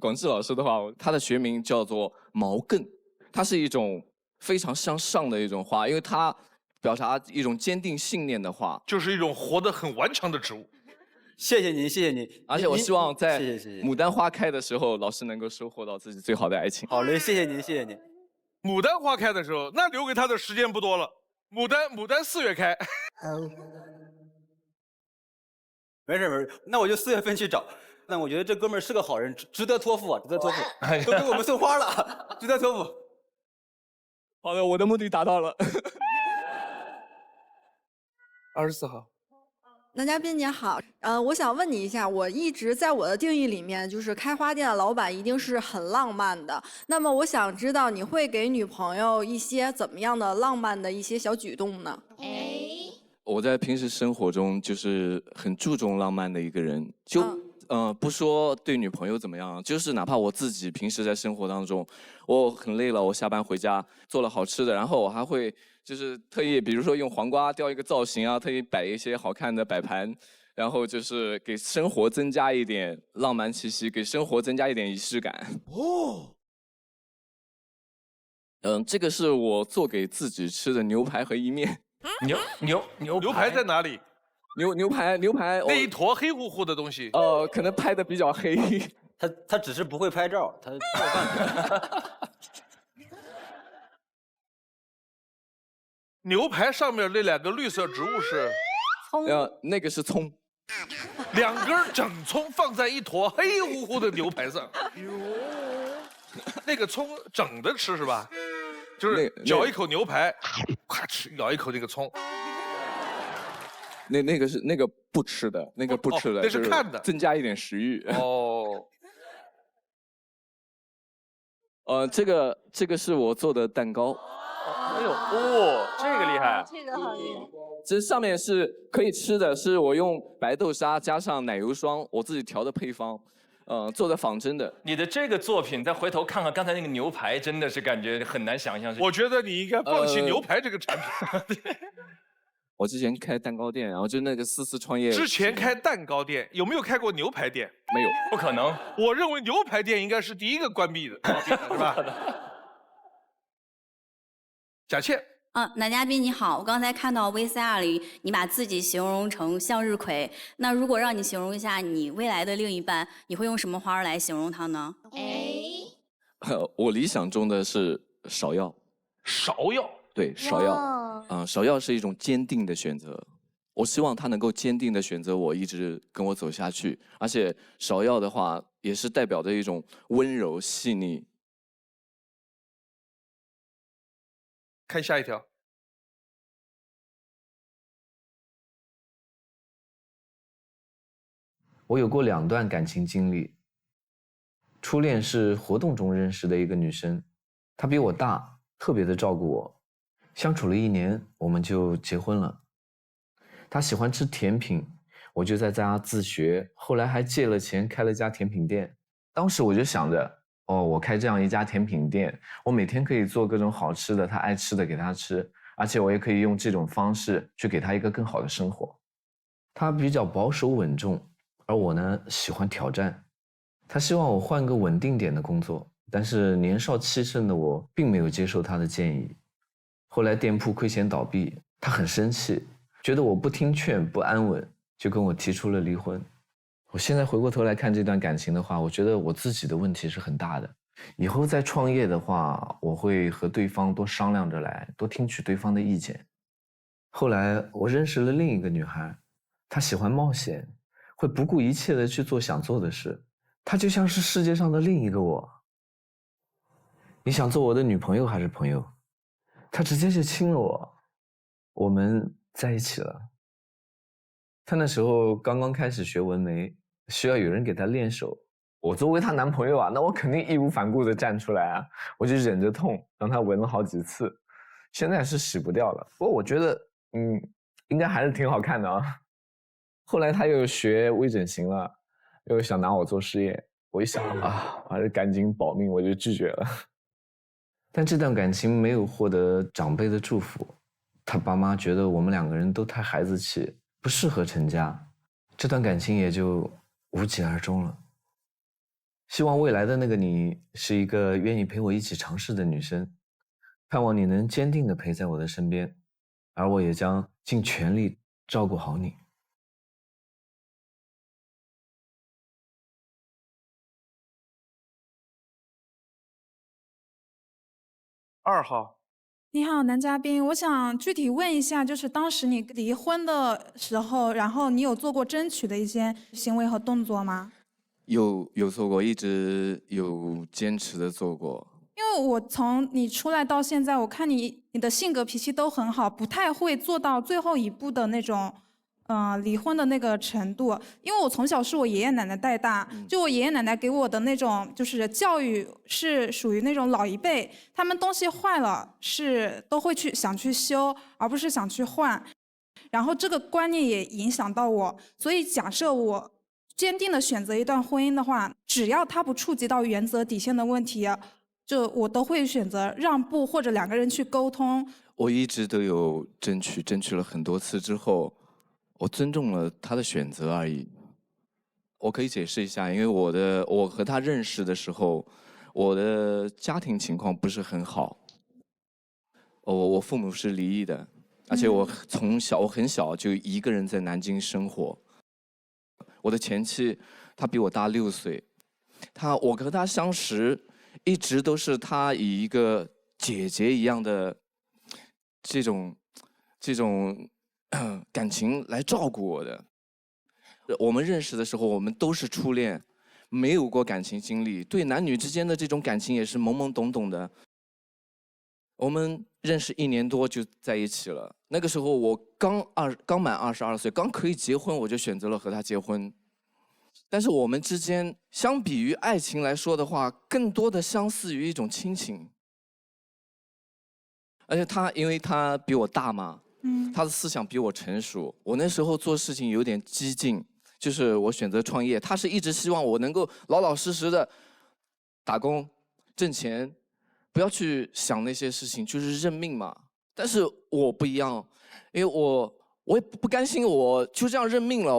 广志老师的话，他的学名叫做毛茛，它是一种非常向上的一种花，因为它表达一种坚定信念的花，就是一种活得很顽强的植物。谢谢您。而且我希望在牡丹花开的时候，老师能够收获到自己最好的爱情。好嘞，谢谢您。牡丹花开的时候，那留给他的时间不多了。牡丹4月开。没事，那我就4月份去找。但我觉得这哥们儿是个好人，值得托付啊，值得托付，都给我们送花了，值得托付。好的，我的目的达到了。24号。男嘉宾你好，我想问你一下，我一直在我的定义里面，就是开花店的老板一定是很浪漫的。那么我想知道，你会给女朋友一些怎么样的浪漫的一些小举动呢？我在平时生活中就是很注重浪漫的一个人，不说对女朋友怎么样，就是哪怕我自己平时在生活当中，我很累了，我下班回家做了好吃的，然后我还会就是特意，比如说用黄瓜雕一个造型啊，特意摆一些好看的摆盘，然后就是给生活增加一点浪漫气息，给生活增加一点仪式感。这个是我做给自己吃的牛排和意面。牛排在哪里？牛排那一坨黑乎乎的东西。可能拍的比较黑。他只是不会拍照，他做饭。牛排上面那2个绿色植物是？葱。那个是葱。2根整葱放在一坨黑乎乎的牛排上。那个葱整的吃是吧？就是咬一口牛排，咔吃咬一口那个葱。那个不吃的，那个不吃的，那是看的，增加一点食欲。哦。这个是我做的蛋糕。哎呦，哦，这个厉害。这个好厉害。这上面是可以吃的，是我用白豆沙加上奶油霜，我自己调的配方，做的仿真的。你的这个作品，再回头看看刚才那个牛排，真的是感觉很难想象。我觉得你应该放弃牛排这个产品。我之前开蛋糕店，然后就那个4次创业。之前开蛋糕店，有没有开过牛排店？没有，不可能。我认为牛排店应该是第一个关闭的，是吧？贾倩。男嘉宾你好，我刚才看到 VCR 里你把自己形容成向日葵，那如果让你形容一下你未来的另一半，你会用什么花来形容他呢？我理想中的是芍药。芍药。对，芍药。芍药是一种坚定的选择，我希望他能够坚定的选择我，一直跟我走下去。而且芍药的话，也是代表着一种温柔细腻。看下一条。我有过2段感情经历，初恋是活动中认识的一个女生，她比我大，特别的照顾我，相处了1年，我们就结婚了。她喜欢吃甜品，我就在家自学，后来还借了钱开了家甜品店。当时我就想着，我开这样一家甜品店，我每天可以做各种好吃的，她爱吃的给她吃，而且我也可以用这种方式去给她一个更好的生活。她比较保守稳重，而我呢喜欢挑战。她希望我换个稳定点的工作，但是年少气盛的我并没有接受她的建议。后来店铺亏钱倒闭，她很生气，觉得我不听劝不安稳，就跟我提出了离婚。我现在回过头来看这段感情的话，我觉得我自己的问题是很大的。以后再创业的话，我会和对方多商量着来，多听取对方的意见。后来我认识了另一个女孩，她喜欢冒险，会不顾一切的去做想做的事。她就像是世界上的另一个我。你想做我的女朋友还是朋友？她直接就亲了我，我们在一起了。她那时候刚刚开始学纹眉，需要有人给她练手。我作为她男朋友啊，那我肯定义无反顾的站出来啊，我就忍着痛让她纹了好几次。现在是洗不掉了，不过我觉得应该还是挺好看的啊。后来她又学微整形了，又想拿我做事业，我一想还是赶紧保命，我就拒绝了。但这段感情没有获得长辈的祝福，他爸妈觉得我们2个人都太孩子气，不适合成家，这段感情也就无疾而终了。希望未来的那个你是一个愿意陪我一起尝试的女生，盼望你能坚定地陪在我的身边，而我也将尽全力照顾好你。2号。你好，男嘉宾，我想具体问一下，就是当时你离婚的时候，然后你有做过争取的一些行为和动作吗？有做过，一直有坚持的做过。因为我从你出来到现在，我看你的性格脾气都很好，不太会做到最后一步的那种，离婚的那个程度。因为我从小是我爷爷奶奶带大，就我爷爷奶奶给我的那种就是教育是属于那种老一辈，他们东西坏了是都会想去修，而不是想去换。然后这个观念也影响到我，所以假设我坚定的选择一段婚姻的话，只要它不触及到原则底线的问题，就我都会选择让步或者2个人去沟通。我一直都有争取了很多次之后，我尊重了他的选择而已。我可以解释一下，因为我和他认识的时候，我的家庭情况不是很好。我父母是离异的，而且我很小就一个人在南京生活。我的前妻，她比我大6岁，我和她相识，一直都是她以一个姐姐一样的这种感情来照顾我的。我们认识的时候，我们都是初恋，没有过感情经历，对男女之间的这种感情也是懵懵懂懂的。我们认识1年多就在一起了，那个时候我刚满22岁，刚可以结婚，我就选择了和他结婚。但是我们之间相比于爱情来说的话，更多的相似于一种亲情。而且因为他比我大嘛，他的思想比我成熟，我那时候做事情有点激进，就是我选择创业，他是一直希望我能够老老实实的打工挣钱，不要去想那些事情，就是认命嘛。但是我不一样，因为我也不甘心，我就这样认命了，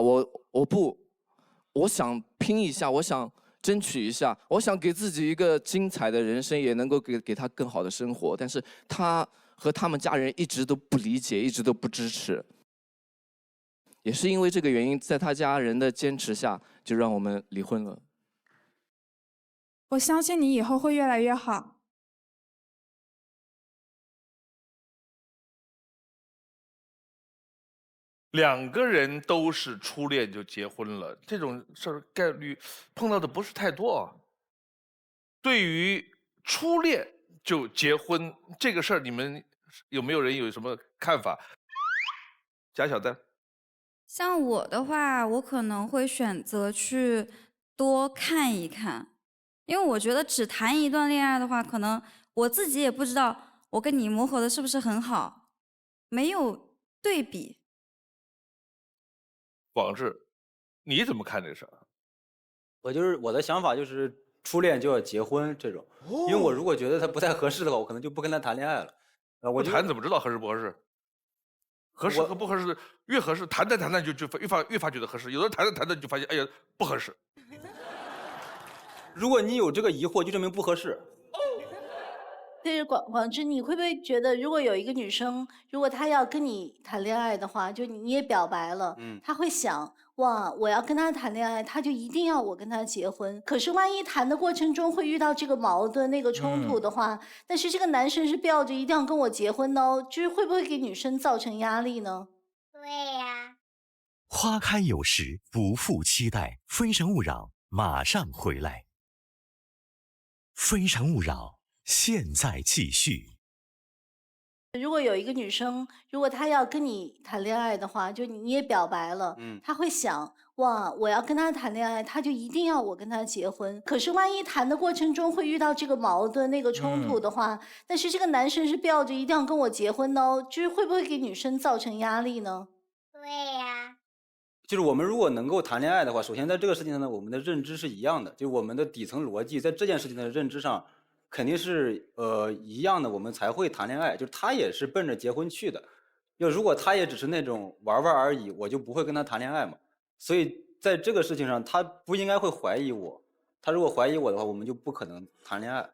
我想拼一下，我想争取一下，我想给自己一个精彩的人生，也能够给他更好的生活。但是他和他们家人一直都不理解，一直都不支持。也是因为这个原因，在他家人的坚持下，就让我们离婚了。我相信你以后会越来越好。2个人都是初恋就结婚了，这种事儿概率碰到的不是太多啊。对于初恋就结婚这个事儿，你们有没有人有什么看法？贾小丹，像我的话，我可能会选择去多看一看，因为我觉得只谈一段恋爱的话，可能我自己也不知道我跟你磨合的是不是很好，没有对比。广志，你怎么看这个事儿？我的想法就是初恋就要结婚这种，因为我如果觉得他不太合适的话，我可能就不跟他谈恋爱了。不谈怎么知道合适不合适？合适和不合适，越合适谈就越发觉得合适，有的谈着就发现哎呀不合适。如果你有这个疑惑，就证明不合适。对，广志，你会不会觉得，如果有一个女生，如果她要跟你谈恋爱的话，就你也表白了，她会想，哇，我要跟他谈恋爱，他就一定要我跟他结婚。可是万一谈的过程中会遇到这个矛盾、那个冲突的话，但是这个男生是吊着一定要跟我结婚的哦，就是会不会给女生造成压力呢？对呀。花开有时，不负期待。非诚勿扰，马上回来。非诚勿扰，现在继续。如果有一个女生，如果她要跟你谈恋爱的话，就你也表白了，她会想，哇，我要跟他谈恋爱，他就一定要我跟他结婚。可是万一谈的过程中会遇到这个矛盾、那个冲突的话，但是这个男生是吊着一定要跟我结婚的哦，就是会不会给女生造成压力呢？对呀。就是我们如果能够谈恋爱的话，首先在这个事情上呢，我们的认知是一样的，就我们的底层逻辑在这件事情的认知上肯定是一样的，我们才会谈恋爱。就是他也是奔着结婚去的，如果他也只是那种玩玩而已，我就不会跟他谈恋爱嘛。所以在这个事情上，他不应该会怀疑我。他如果怀疑我的话，我们就不可能谈恋爱。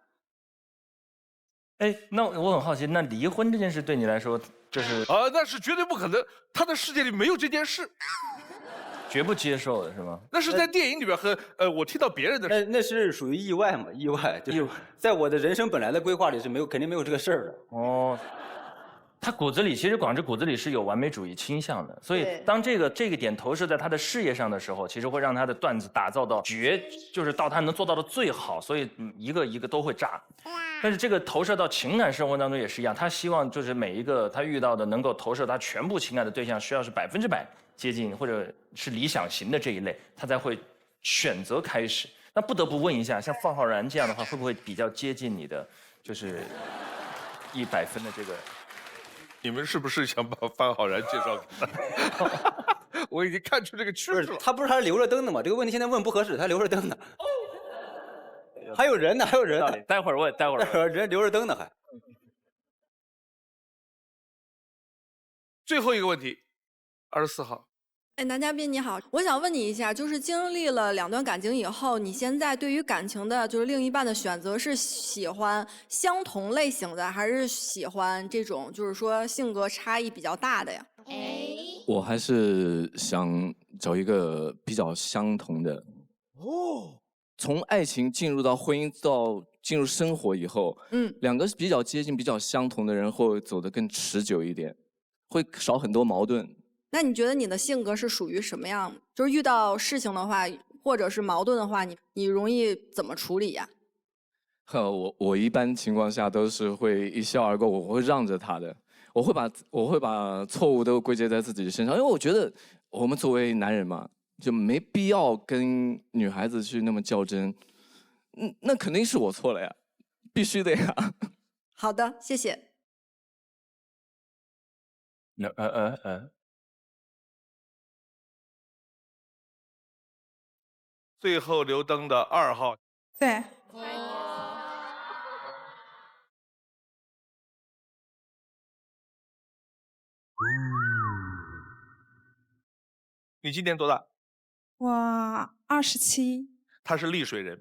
哎，那我很好奇，那离婚这件事对你来说，就是那是绝对不可能，他的世界里没有这件事。绝不接受的是吗？那是在电影里边和我听到别人的。那是属于意外嘛？意外，就是在我的人生本来的规划里是肯定没有这个事儿的。哦，他其实广志骨子里是有完美主义倾向的，所以当这个点投射在他的事业上的时候，其实会让他的段子打造到就是到他能做到的最好，所以一个一个都会炸。但是这个投射到情感生活当中也是一样，他希望就是每一个他遇到的能够投射他全部情感的对象，需要是100%接近或者是理想型的这一类，他才会选择开始。那不得不问一下，像范浩然这样的话，会不会比较接近你的就是100分的这个？你们是不是想把范浩然介绍给他？我已经看出这个趋势了。他不是还留着灯的吗？这个问题现在问不合适，他留着灯呢。还有人呢，还有人呢。待会儿问，人留着灯呢还。最后一个问题，24号。哎，男嘉宾你好，我想问你一下，就是经历了2段感情以后，你现在对于感情的，就是另一半的选择，是喜欢相同类型的，还是喜欢这种就是说性格差异比较大的呀？我还是想找一个比较相同的。从爱情进入到婚姻到进入生活以后，2个比较接近、比较相同的人会走得更持久一点，会少很多矛盾。那你觉得你的性格是属于什么样？就是遇到事情的话，或者是矛盾的话，你容易怎么处理呀？我一般情况下都是会一笑而过，我会让着他的，我会把错误都归结在自己身上，因为我觉得我们作为男人嘛，就没必要跟女孩子去那么较真，那肯定是我错了呀，必须的呀。好的，谢谢。最后留灯的2号。对。你今年多大？我27。他是丽水人。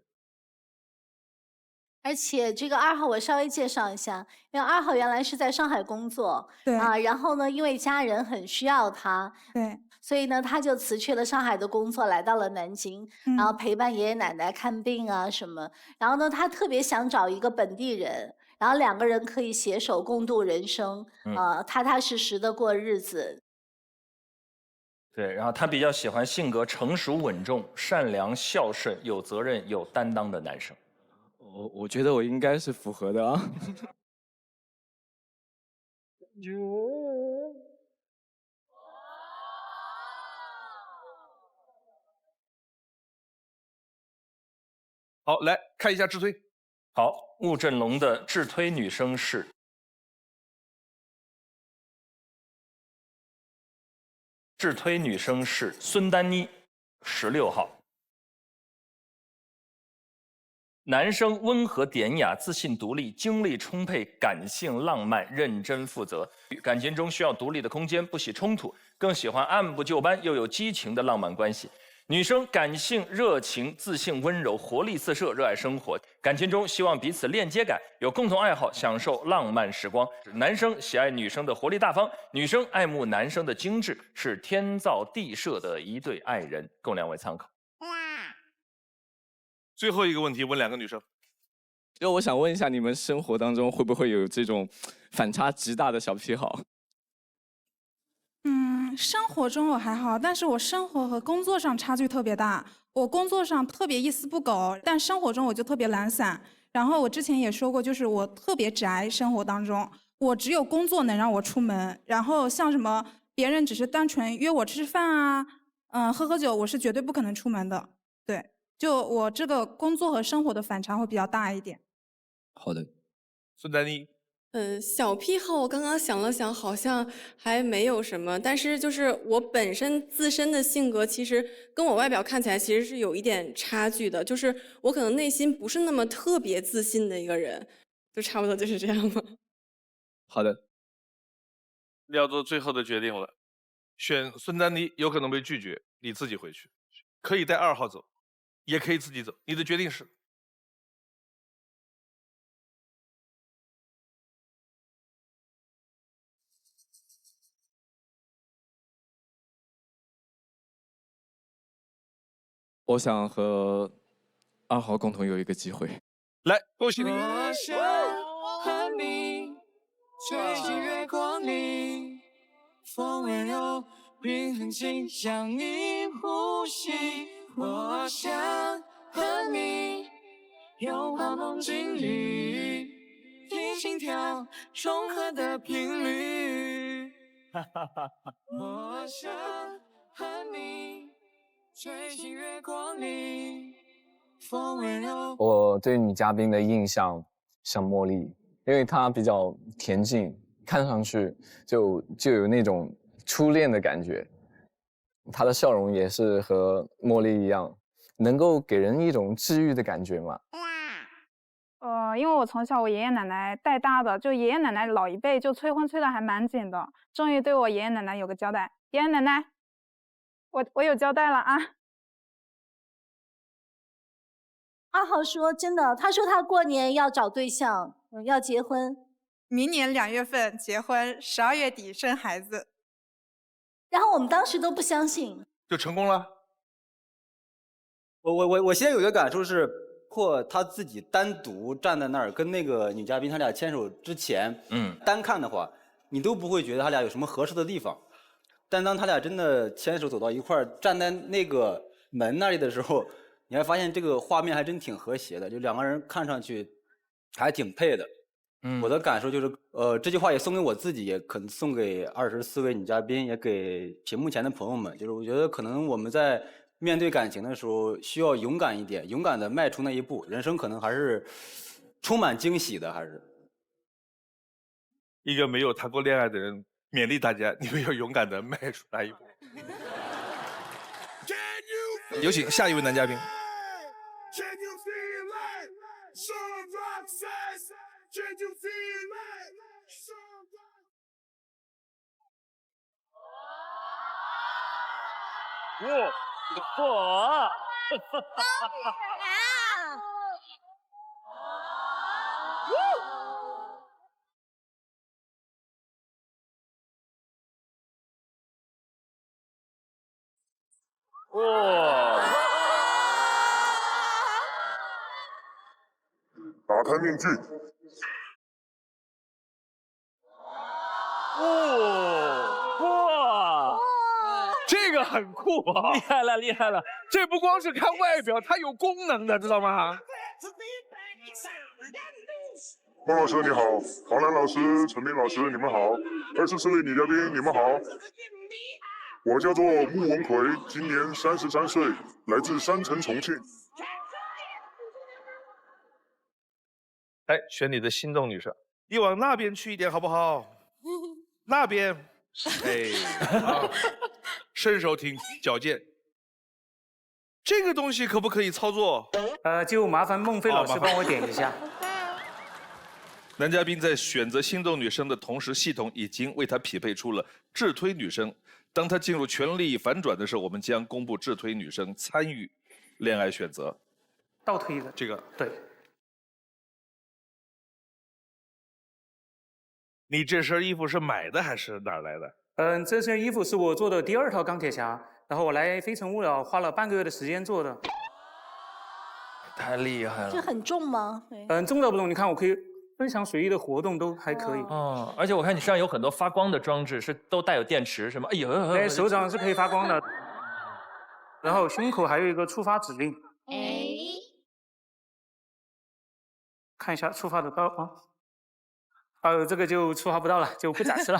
而且这个2号我稍微介绍一下，因为2号原来是在上海工作，对然后呢，因为家人很需要他，对，所以呢，他就辞去了上海的工作，来到了南京，然后陪伴爷爷奶奶看病啊什么。然后呢，他特别想找一个本地人，然后2个人可以携手共度人生，踏踏实实的过日子。对，然后他比较喜欢性格成熟稳重、善良孝顺、有责任有担当的男生。我觉得我应该是符合的啊。好，来看一下智推。好，雾振龙的智推女生是孙丹妮，16号。男生温和典雅、自信独立、精力充沛、感性浪漫、认真负责，感情中需要独立的空间，不喜冲突，更喜欢按部就班又有激情的浪漫关系。女生感性、热情、自信、温柔、活力四射，热爱生活。感情中希望彼此链接感，有共同爱好，享受浪漫时光。男生喜爱女生的活力大方，女生爱慕男生的精致，是天造地设的一对爱人，供2位参考。最后一个问题问2个女生。就我想问一下，你们生活当中会不会有这种反差极大的小癖好？生活中我还好，但是我生活和工作上差距特别大。我工作上特别一丝不苟，但生活中我就特别懒散。然后我之前也说过，就是我特别宅，生活当中我只有工作能让我出门。然后像什么别人只是单纯约我吃饭啊，喝酒，我是绝对不可能出门的。对，就我这个工作和生活的反差会比较大一点。好的，孙丹妮。小癖好我刚刚想了想，好像还没有什么，但是就是我本身自身的性格，其实跟我外表看起来其实是有一点差距的，就是我可能内心不是那么特别自信的一个人，就差不多就是这样吧。好的，要做最后的决定了，选孙丹妮有可能被拒绝，你自己回去，可以带2号走，也可以自己走，你的决定是。我想和2号共同有一个机会。来，恭喜你！我想和你吹进月光里，风温柔并很轻，像你呼吸。我想和你拥抱梦境里，听心跳重合的频率。我想和你吹进月光里，风温柔。我对女嘉宾的印象像茉莉，因为她比较恬静，看上去就有那种初恋的感觉。她的笑容也是和茉莉一样，能够给人一种治愈的感觉嘛。因为我从小我爷爷奶奶带大的，就爷爷奶奶老一辈就催婚催的还蛮紧的，终于对我爷爷奶奶有个交代。爷爷奶奶，我有交代了啊。2号说真的，他说他过年要找对象，要结婚，明年2月份结婚，12月底生孩子。然后我们当时都不相信，就成功了。我现在有一个感受是，他自己单独站在那儿跟那个女嘉宾他俩牵手之前，单看的话，你都不会觉得他俩有什么合适的地方。但当他俩真的牵手走到一块儿，站在那个门那里的时候，你还发现这个画面还真挺和谐的，就两个人看上去还挺配的。我的感受就是，这句话也送给我自己，也可能送给24位女嘉宾，也给屏幕前的朋友们。就是我觉得可能我们在面对感情的时候，需要勇敢一点，勇敢的迈出那一步。人生可能还是充满惊喜的，还是。一个没有谈过恋爱的人勉励大家，你们要勇敢的迈出来一步。有请下一位男嘉宾。哇，不错！哇！打开面具。哇！这个很酷啊！厉害了，厉害了！这不光是看外表，它有功能的，知道吗？孟老师你好，黄澜老师、陈明老师你们好，24位女嘉宾你们好。我叫做穆文奎，今年33岁，来自山城重庆。哎，选你的心动女生，你往那边去一点好不好？那边，哎，啊，身手挺矫健。这个东西可不可以操作？就麻烦孟非老师帮我点一下。男嘉宾在选择心动女生的同时，系统已经为他匹配出了智推女生。当他进入权力反转的时候，我们将公布智推女生参与恋爱选择。倒推的这个对。你这身衣服是买的还是哪儿来的？这身衣服是我做的第2套钢铁侠，然后我来《非诚勿扰》花了半个月的时间做的。太厉害了！这很重吗？重到不重，你看我可以分享随意的活动都还可以。哦，而且我看你身上有很多发光的装置，是都带有电池，什么？哎呦，对，手掌是可以发光的。然后胸口还有一个触发指令。哎，看一下触发得到啊。这个就触发不到了，就不展示了。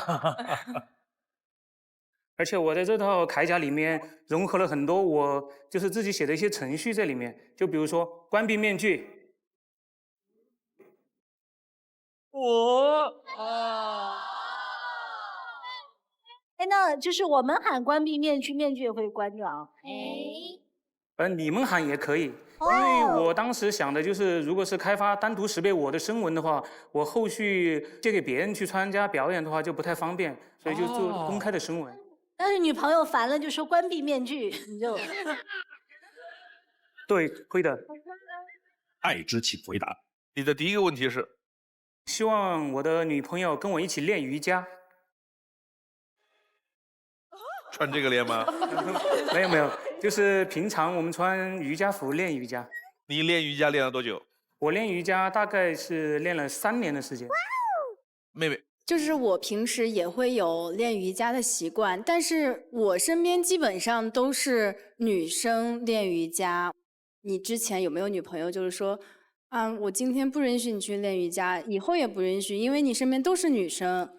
而且我在这套铠甲里面融合了很多我就是自己写的一些程序在里面，就比如说关闭面具。哎，那就是我们喊关闭面具，面具也会关掉。哎，你们喊也可以。因为我当时想的就是，如果是开发单独识别我的声纹的话，我后续借给别人去参加表演的话就不太方便，所以就做公开的声纹。但是女朋友烦了就说关闭面具，你就对，会的。爱之请回答。你的第一个问题是，希望我的女朋友跟我一起练瑜伽。穿这个练吗？没有没有，就是平常我们穿瑜伽服练瑜伽。你练瑜伽练了多久？我练瑜伽大概是练了3年的时间。妹妹，就是我平时也会有练瑜伽的习惯，但是我身边基本上都是女生练瑜伽。你之前有没有女朋友就是说，我今天不允许你去练瑜伽，以后也不允许，因为你身边都是女生。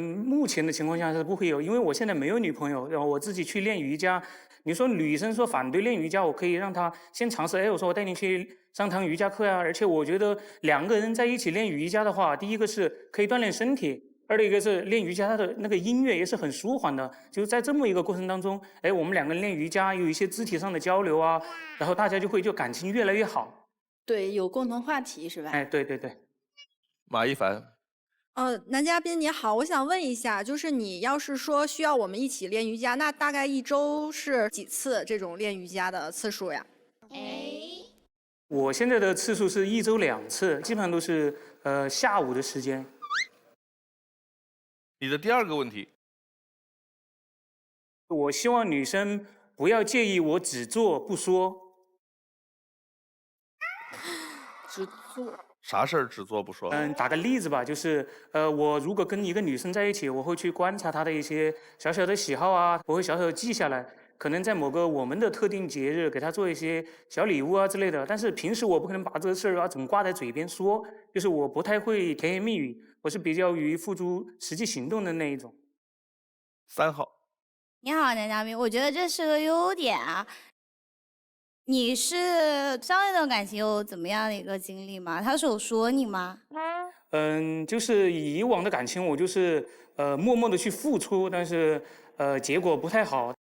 目前的情况下是不会有，因为我现在没有女朋友，然后我自己去练瑜伽。你说女生说反对练瑜伽，我可以让她先尝试。我说我带你去上堂瑜伽课呀。而且我觉得2个人在一起练瑜伽的话，第一个是可以锻炼身体，二的一个是练瑜伽的那个音乐也是很舒缓的。就是在这么一个过程当中，我们2个人练瑜伽有一些肢体上的交流啊，然后大家就感情越来越好。对，有共同话题是吧？对对对。马一凡。男嘉宾你好，我想问一下，就是你要是说需要我们一起练瑜伽，那大概1周是几次这种练瑜伽的次数呀？我现在的次数是1周2次，基本上都是下午的时间。你的第2个问题，我希望女生不要介意我只做不说。只做。啥事儿只做不说？打个例子吧，就是我如果跟一个女生在一起，我会去观察她的一些小小的喜好啊，我会小小的记下来。可能在某个我们的特定节日给他做一些小礼物啊之类的。但是平时我不可能把这个事儿啊总挂在嘴边说，就是我不太会甜言蜜语，我是比较于付诸实际行动的那一种。3号，你好，男嘉宾，我觉得这是个优点啊。你是上一段感情有怎么样的一个经历吗？他是有说你吗？就是以往的感情，我就是默默的去付出，但是结果不太好。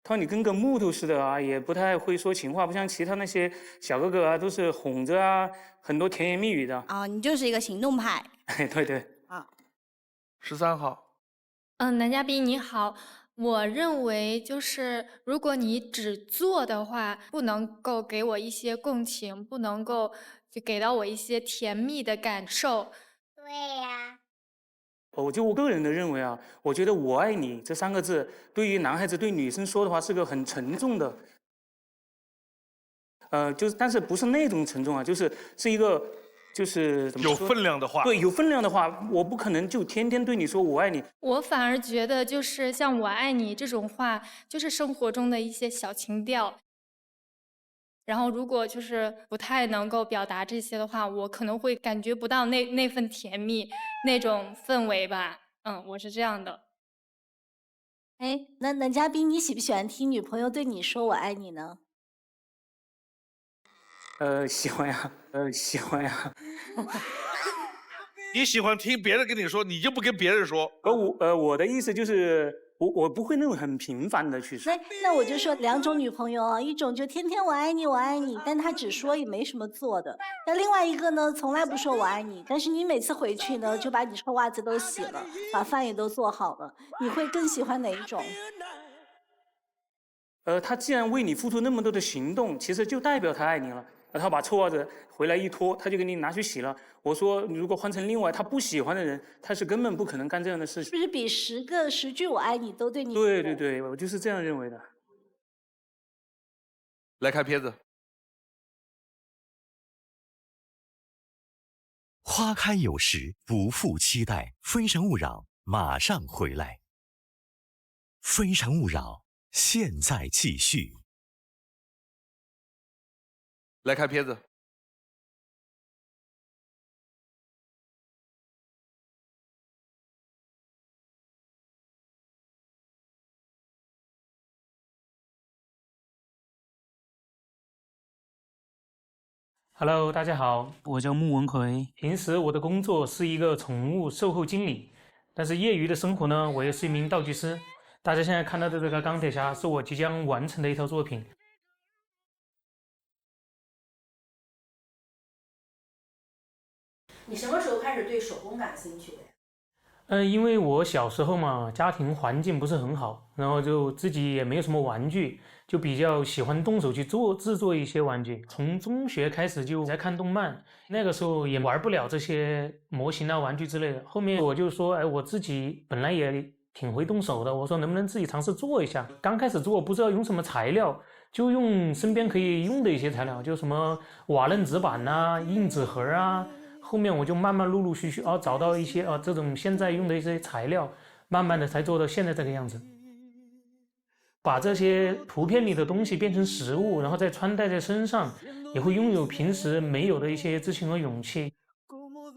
他说你跟个木头似的啊，也不太会说情话，不像其他那些小哥哥啊，都是哄着啊，很多甜言蜜语的。啊，你就是一个行动派。对对。啊13号，男嘉宾你好，我认为就是如果你只做的话，不能够给我一些共情，不能够就给到我一些甜蜜的感受。对呀。我个人的认为啊，我觉得我爱你这3个字，对于男孩子对女生说的话是个很沉重的，但是不是那种沉重啊，是一个就是怎么说有分量的话。对，有分量的话，我不可能就天天对你说我爱你。我反而觉得就是像我爱你这种话，就是生活中的一些小情调。然后如果就是不太能够表达这些的话，我可能会感觉不到那份甜蜜那种氛围吧。我是这样的。哎，那男嘉宾，你喜不喜欢听女朋友对你说我爱你呢？喜欢呀，喜欢呀。你喜欢听别人跟你说，你就不跟别人说。我的意思就是，我不会那种很频繁的去说。那我就说2种女朋友啊，一种就天天我爱你我爱你，但她只说也没什么做的；那另外一个呢，从来不说我爱你，但是你每次回去呢，就把你臭袜子都洗了，把饭也都做好了。你会更喜欢哪一种？他既然为你付出那么多的行动，其实就代表他爱你了。他把臭袜子回来一脱，他就给你拿去洗了。我说，如果换成另外他不喜欢的人，他是根本不可能干这样的事情。是不是比10句我爱你都对你？对对对，我就是这样认为的。来看片子。花开有时，不负期待。非诚勿扰，马上回来。非诚勿扰，现在继续。来看片子。Hello， 大家好，我叫穆文奎。平时我的工作是一个宠物售后经理，但是业余的生活呢，我也是一名道具师。大家现在看到的这个钢铁侠是我即将完成的一套作品。你什么时候开始对手工感兴趣的呀？因为我小时候嘛，家庭环境不是很好，然后就自己也没有什么玩具，就比较喜欢动手去制作一些玩具。从中学开始就在看动漫，那个时候也玩不了这些模型啊、玩具之类的。后面我就说，哎，我自己本来也挺会动手的，我说能不能自己尝试做一下。刚开始做不知道用什么材料，就用身边可以用的一些材料，就什么瓦楞纸板啊、硬纸盒啊。后面我就慢慢陆陆续续找到一些这种现在用的一些材料，慢慢的才做到现在这个样子。把这些图片里的东西变成实物，然后再穿戴在身上，也会拥有平时没有的一些自信和勇气。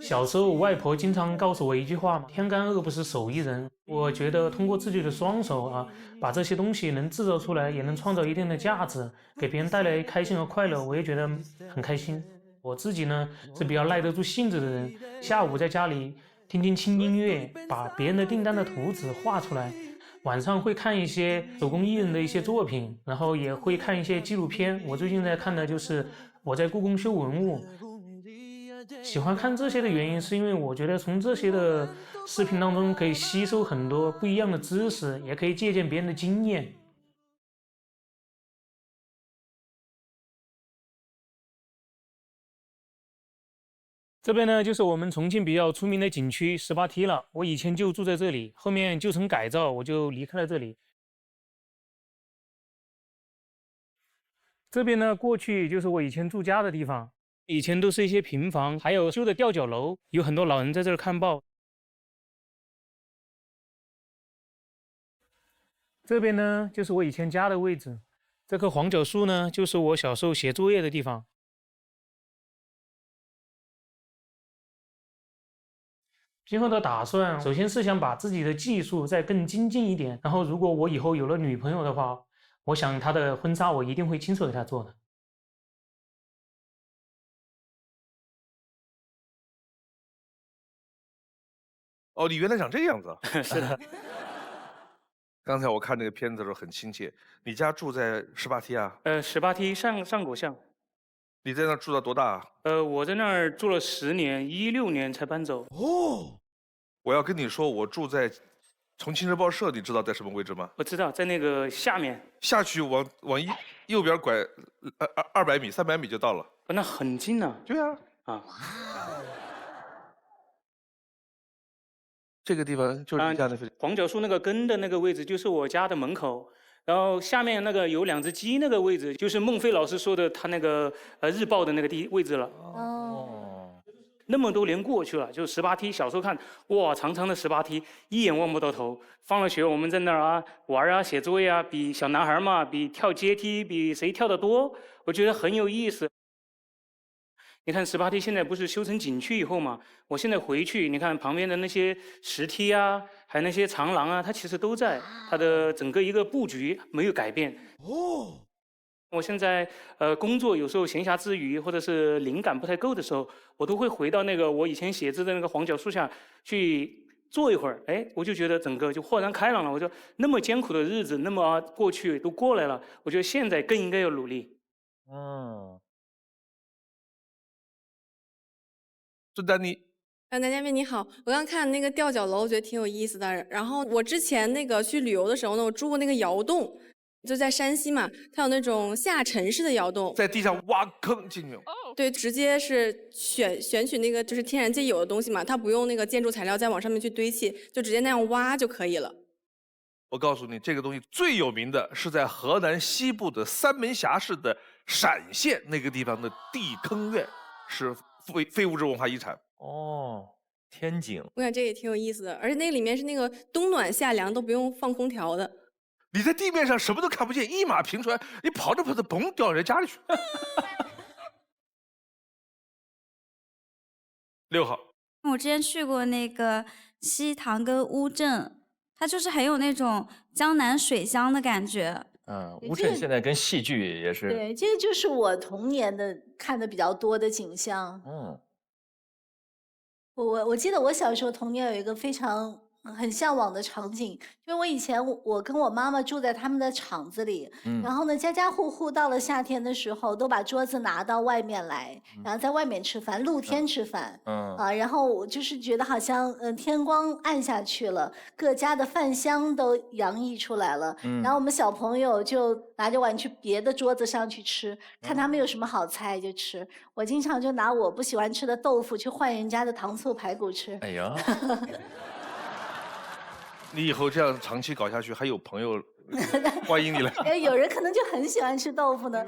小时候外婆经常告诉我一句话嘛，天干饿不死手艺人。我觉得通过自己的双手把这些东西能制造出来，也能创造一定的价值，给别人带来开心和快乐，我也觉得很开心。我自己呢是比较耐得住性子的人，下午在家里听听轻音乐，把别人的订单的图纸画出来，晚上会看一些手工艺人的一些作品，然后也会看一些纪录片。我最近在看的就是我在故宫修文物。喜欢看这些的原因是因为我觉得从这些的视频当中可以吸收很多不一样的知识，也可以借鉴别人的经验。这边呢，就是我们重庆比较出名的景区18梯了。我以前就住在这里，后面旧城改造，我就离开了这里。这边呢，过去就是我以前住家的地方，以前都是一些平房，还有修的吊脚楼，有很多老人在这儿看报。这边呢就是我以前家的位置，这棵黄角树呢就是我小时候写作业的地方。今后的打算，首先是想把自己的技术再更精进一点，然后如果我以后有了女朋友的话，我想她的婚纱我一定会亲手给她做的。哦，你原来长这个样子啊？是的。刚才我看那个片子的时候很亲切。你家住在18梯啊？18梯上果巷。你在那儿住到多大啊？我在那儿住了10年，16年才搬走。哦，我要跟你说，我住在重庆日报社，你知道在什么位置吗？我知道，在那个下面。下去往右边拐，200米、300米就到了。那很近呢。对啊。啊。这个地方就是你家的黄角树那个根的那个位置，就是我家的门口。然后下面那个有2只鸡那个位置，就是孟非老师说的他那个日报的那个位置了。哦。那么多年过去了，就18梯，小时候看，哇，长长的18梯，一眼望不到头。放了学，我们在那儿啊玩啊，写作业啊，比小男孩嘛，比跳阶梯，比谁跳得多，我觉得很有意思。你看18梯现在不是修成景区以后嘛？我现在回去，你看旁边的那些石梯啊，还有那些长廊啊，它其实都在，它的整个一个布局没有改变。哦。我现在工作有时候闲暇之余，或者是灵感不太够的时候，我都会回到那个我以前写字的那个黄角树下去坐一会儿。哎，我就觉得整个就豁然开朗了。我说那么艰苦的日子，那么过去都过来了，我觉得现在更应该要努力。嗯。孙丹妮，男嘉宾你好，我刚看那个吊脚楼，我觉得挺有意思的。然后我之前那个去旅游的时候呢，我住过那个窑洞，就在山西嘛，它有那种下沉式的窑洞，在地上挖坑进去。对，直接是选取那个就是天然界有的东西嘛，它不用那个建筑材料再往上面去堆砌，就直接那样挖就可以了。我告诉你，这个东西最有名的是在河南西部的三门峡市的陕县那个地方的地坑院，是非物质文化遗产。哦，天井。我感觉这也挺有意思的，而且那里面是那个冬暖夏凉都不用放空调的。你在地面上什么都看不见，一马平川，你跑着跑着，嘣掉人家里去。6号。我之前去过那个西塘跟乌镇，它就是很有那种江南水乡的感觉。乌镇现在跟戏剧也是。对，这个就是我童年的看的比较多的景象。我记得我小时候童年有一个很向往的场景，就是我以前我跟我妈妈住在他们的厂子里，然后呢家家户户到了夏天的时候都把桌子拿到外面来，然后在外面吃饭，露天吃饭。然后我就是觉得好像天光暗下去了，各家的饭香都洋溢出来了，然后我们小朋友就拿着碗去别的桌子上去吃，看他们有什么好菜就吃。我经常就拿我不喜欢吃的豆腐去换人家的糖醋排骨吃。哎呀。你以后这样长期搞下去，还有朋友欢迎你来。有人可能就很喜欢吃豆腐呢。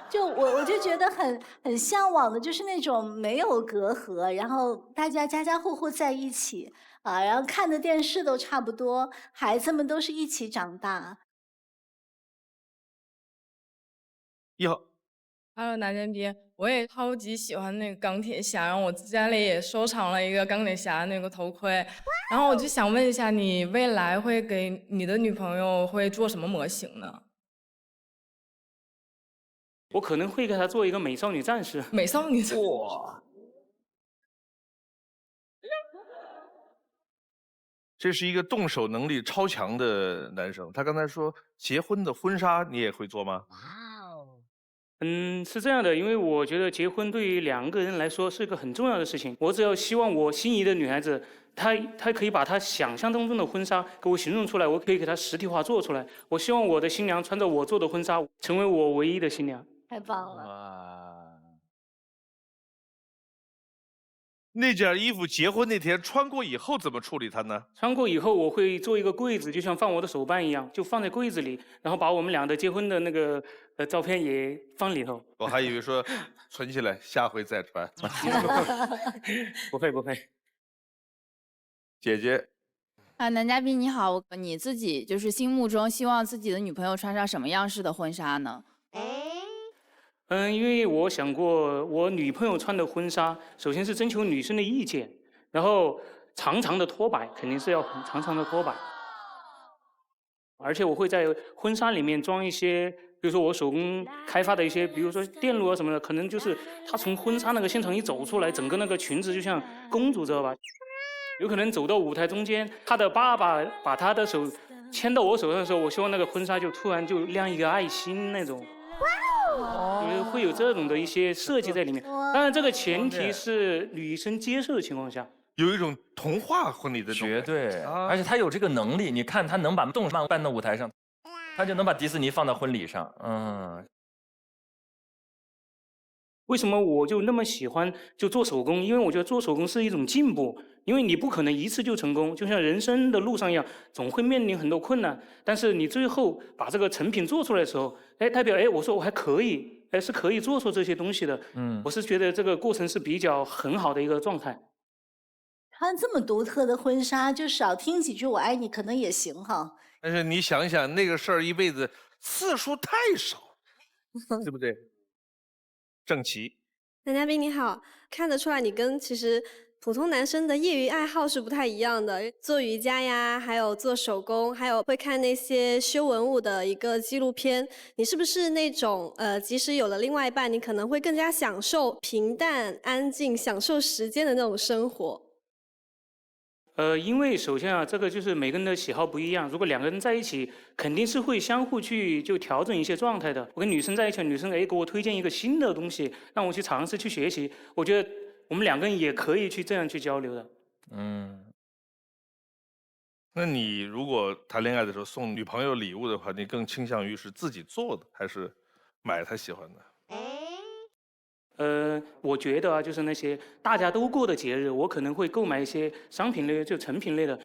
就我就觉得很向往的，就是那种没有隔阂，然后大家家家户户在一起啊，然后看的电视都差不多，孩子们都是一起长大。1号。Hello， 男嘉宾，我也超级喜欢那个钢铁侠，然后我家里也收藏了一个钢铁侠那个头盔，然后我就想问一下，你未来会给你的女朋友会做什么模型呢？我可能会给她做一个美少女战士。美少女战士。哇！这是一个动手能力超强的男生。他刚才说结婚的婚纱你也会做吗？是这样的，因为我觉得结婚对于2个人来说是个很重要的事情。我只要希望我心仪的女孩子，她可以把她想象当中的婚纱给我形容出来，我可以给她实体化做出来。我希望我的新娘穿着我做的婚纱，成为我唯一的新娘。太棒了！那件衣服结婚那天穿过以后怎么处理它呢？穿过以后我会做一个柜子，就像放我的手办一样，就放在柜子里，然后把我们俩的结婚的那个照片也放里头。我还以为说存起来，下回再穿。不会不会。姐姐男嘉宾你好，你自己就是心目中希望自己的女朋友穿上什么样式的婚纱呢？因为我想过，我女朋友穿的婚纱，首先是征求女生的意见，然后长长的拖摆，肯定是要很长长的拖摆，而且我会在婚纱里面装一些，比如说我手工开发的一些，比如说电路啊什么的，可能就是她从婚纱那个现场一走出来，整个那个裙子就像公主，知道吧？有可能走到舞台中间，她的爸爸把她的手牵到我手上的时候，我希望那个婚纱就突然就亮一个爱心那种。就是会有这种的一些设计在里面，当然这个前提是女生接受的情况下。有一种童话婚礼的绝对，而且他有这个能力，你看他能把动漫搬到舞台上，他就能把迪士尼放到婚礼上，为什么我就那么喜欢就做手工？因为我觉得做手工是一种进步，因为你不可能一次就成功，就像人生的路上一样，总会面临很多困难。但是你最后把这个成品做出来的时候，代表我说我还可以，是可以做出这些东西的。我是觉得这个过程是比较很好的一个状态。穿这么独特的婚纱，就少听几句"我爱你"可能也行哈。但是你想一想，那个事儿一辈子次数太少，对不对？郑琦，男嘉宾你好，看得出来你跟其实普通男生的业余爱好是不太一样的，做瑜伽呀，还有做手工，还有会看那些修文物的一个纪录片。你是不是那种即使有了另外一半，你可能会更加享受平淡、安静、享受时间的那种生活？因为首先啊，这个就是每个人的喜好不一样。如果两个人在一起，肯定是会相互去就调整一些状态的。我跟女生在一起，女生给我推荐一个新的东西，让我去尝试去学习，我觉得我们两个人也可以去这样去交流的。那你如果谈恋爱的时候送女朋友礼物的话，你更倾向于是自己做的，还是买她喜欢的？我觉得啊，就是那些大家都过的节日，我可能会购买一些商品类，就成品类的。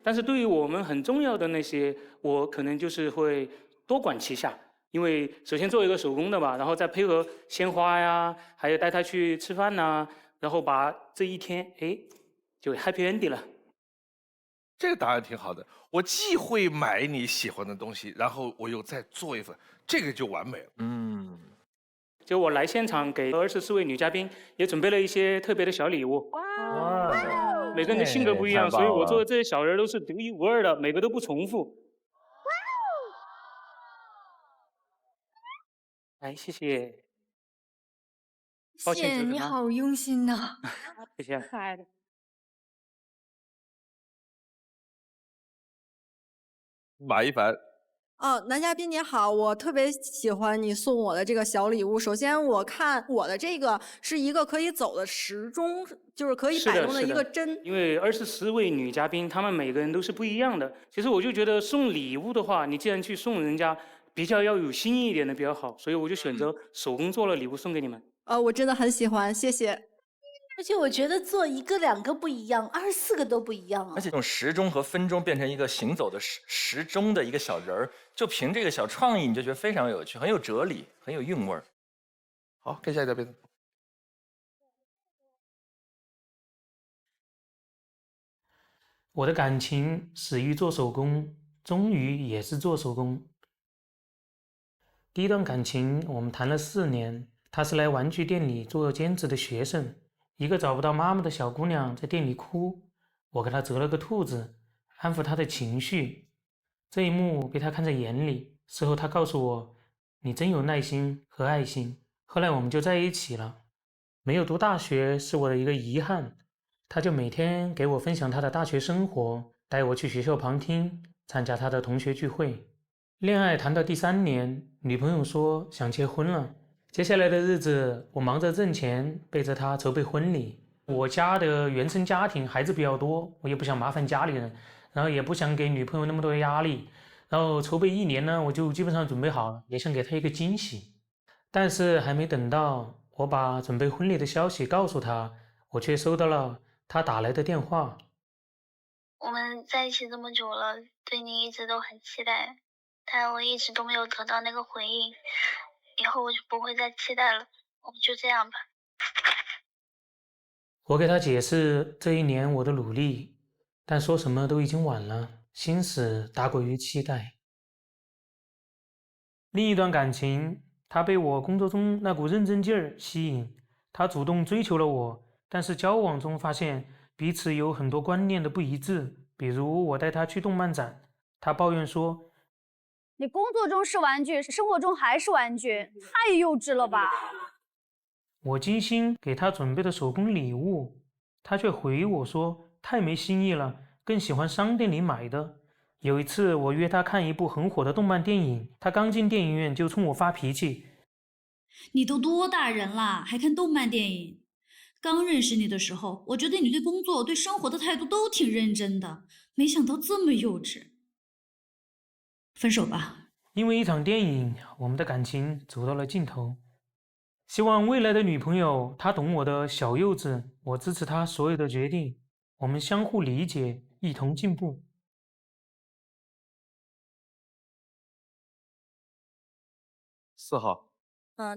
但是对于我们很重要的那些，我可能就是会多管齐下。因为首先做一个手工的吧，然后再配合鲜花呀，还有带他去吃饭呐，然后把这一天就 happy ending 了。这个答案挺好的，我既会买你喜欢的东西，然后我又再做一份，这个就完美了。就我来现场给24位女嘉宾也准备了一些特别的小礼物。每个人的性格不一样，所以我做的这些小人都是独一无二的，每个都不重复。谢谢。抱歉，谢谢，你好用心呐。谢谢。可爱的。马一凡。男嘉宾你好，我特别喜欢你送我的这个小礼物。首先，我看我的这个是一个可以走的时钟，就是可以摆动的一个针。因为24位女嘉宾，她们每个人都是不一样的。其实我就觉得送礼物的话，你既然去送人家，比较要有心意一点的比较好，所以我就选择手工做了礼物送给你们。我真的很喜欢，谢谢。而且我觉得做一个两个不一样，24个都不一样啊。而且用时钟和分钟变成一个行走的时钟的一个小人儿，就凭这个小创意，你就觉得非常有趣，很有哲理，很有韵味儿。好，看下一嘉宾。我的感情始于做手工，终于也是做手工。第一段感情我们谈了4年，他是来玩具店里做兼职的学生。一个找不到妈妈的小姑娘在店里哭，我给她折了个兔子，安抚她的情绪。这一幕被她看在眼里，事后她告诉我，你真有耐心和爱心。后来我们就在一起了。没有读大学是我的一个遗憾，她就每天给我分享她的大学生活，带我去学校旁听，参加她的同学聚会。恋爱谈到第3年，女朋友说想结婚了。接下来的日子，我忙着挣钱，背着他筹备婚礼。我家的原生家庭孩子比较多，我也不想麻烦家里人，然后也不想给女朋友那么多的压力。然后筹备1年呢，我就基本上准备好了，也想给她一个惊喜。但是还没等到我把准备婚礼的消息告诉她，我却收到了她打来的电话。我们在一起这么久了，对你一直都很期待，但我一直都没有得到那个回应。以后我就不会再期待了，我们就这样吧。我给他解释这1年我的努力，但说什么都已经晚了，心死大过于期待。另一段感情，他被我工作中那股认真劲儿吸引，他主动追求了我，但是交往中发现彼此有很多观念的不一致，比如我带他去动漫展，他抱怨说：“你工作中是玩具，生活中还是玩具，太幼稚了吧？”我精心给他准备的手工礼物，他却回我说太没新意了，更喜欢商店里买的。有一次我约他看一部很火的动漫电影，他刚进电影院就冲我发脾气：“你都多大人了，还看动漫电影？刚认识你的时候，我觉得你对工作、对生活的态度都挺认真的，没想到这么幼稚。分手吧。”因为一场电影，我们的感情走到了尽头。希望未来的女朋友她懂我的小幼稚，我支持她所有的决定，我们相互理解，一同进步。4号。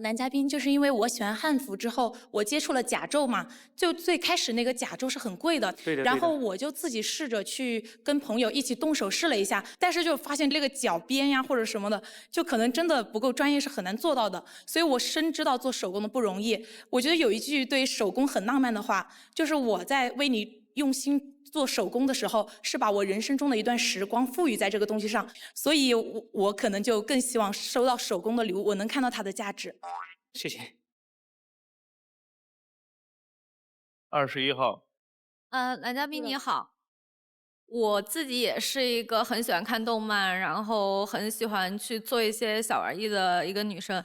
男嘉宾，就是因为我喜欢汉服之后，我接触了甲胄嘛，就最开始那个甲胄是很贵的，对的然后我就自己试着去跟朋友一起动手试了一下，但是就发现这个脚边呀或者什么的，就可能真的不够专业，是很难做到的。所以我深知道做手工的不容易。我觉得有一句对手工很浪漫的话，就是我在为你用心做手工的时候，是把我人生中的一段时光赋予在这个东西上，所以我可能就更希望收到手工的礼物，我能看到它的价值。谢谢。21号。男嘉宾你好，我自己也是一个很喜欢看动漫，然后很喜欢去做一些小玩意的一个女生。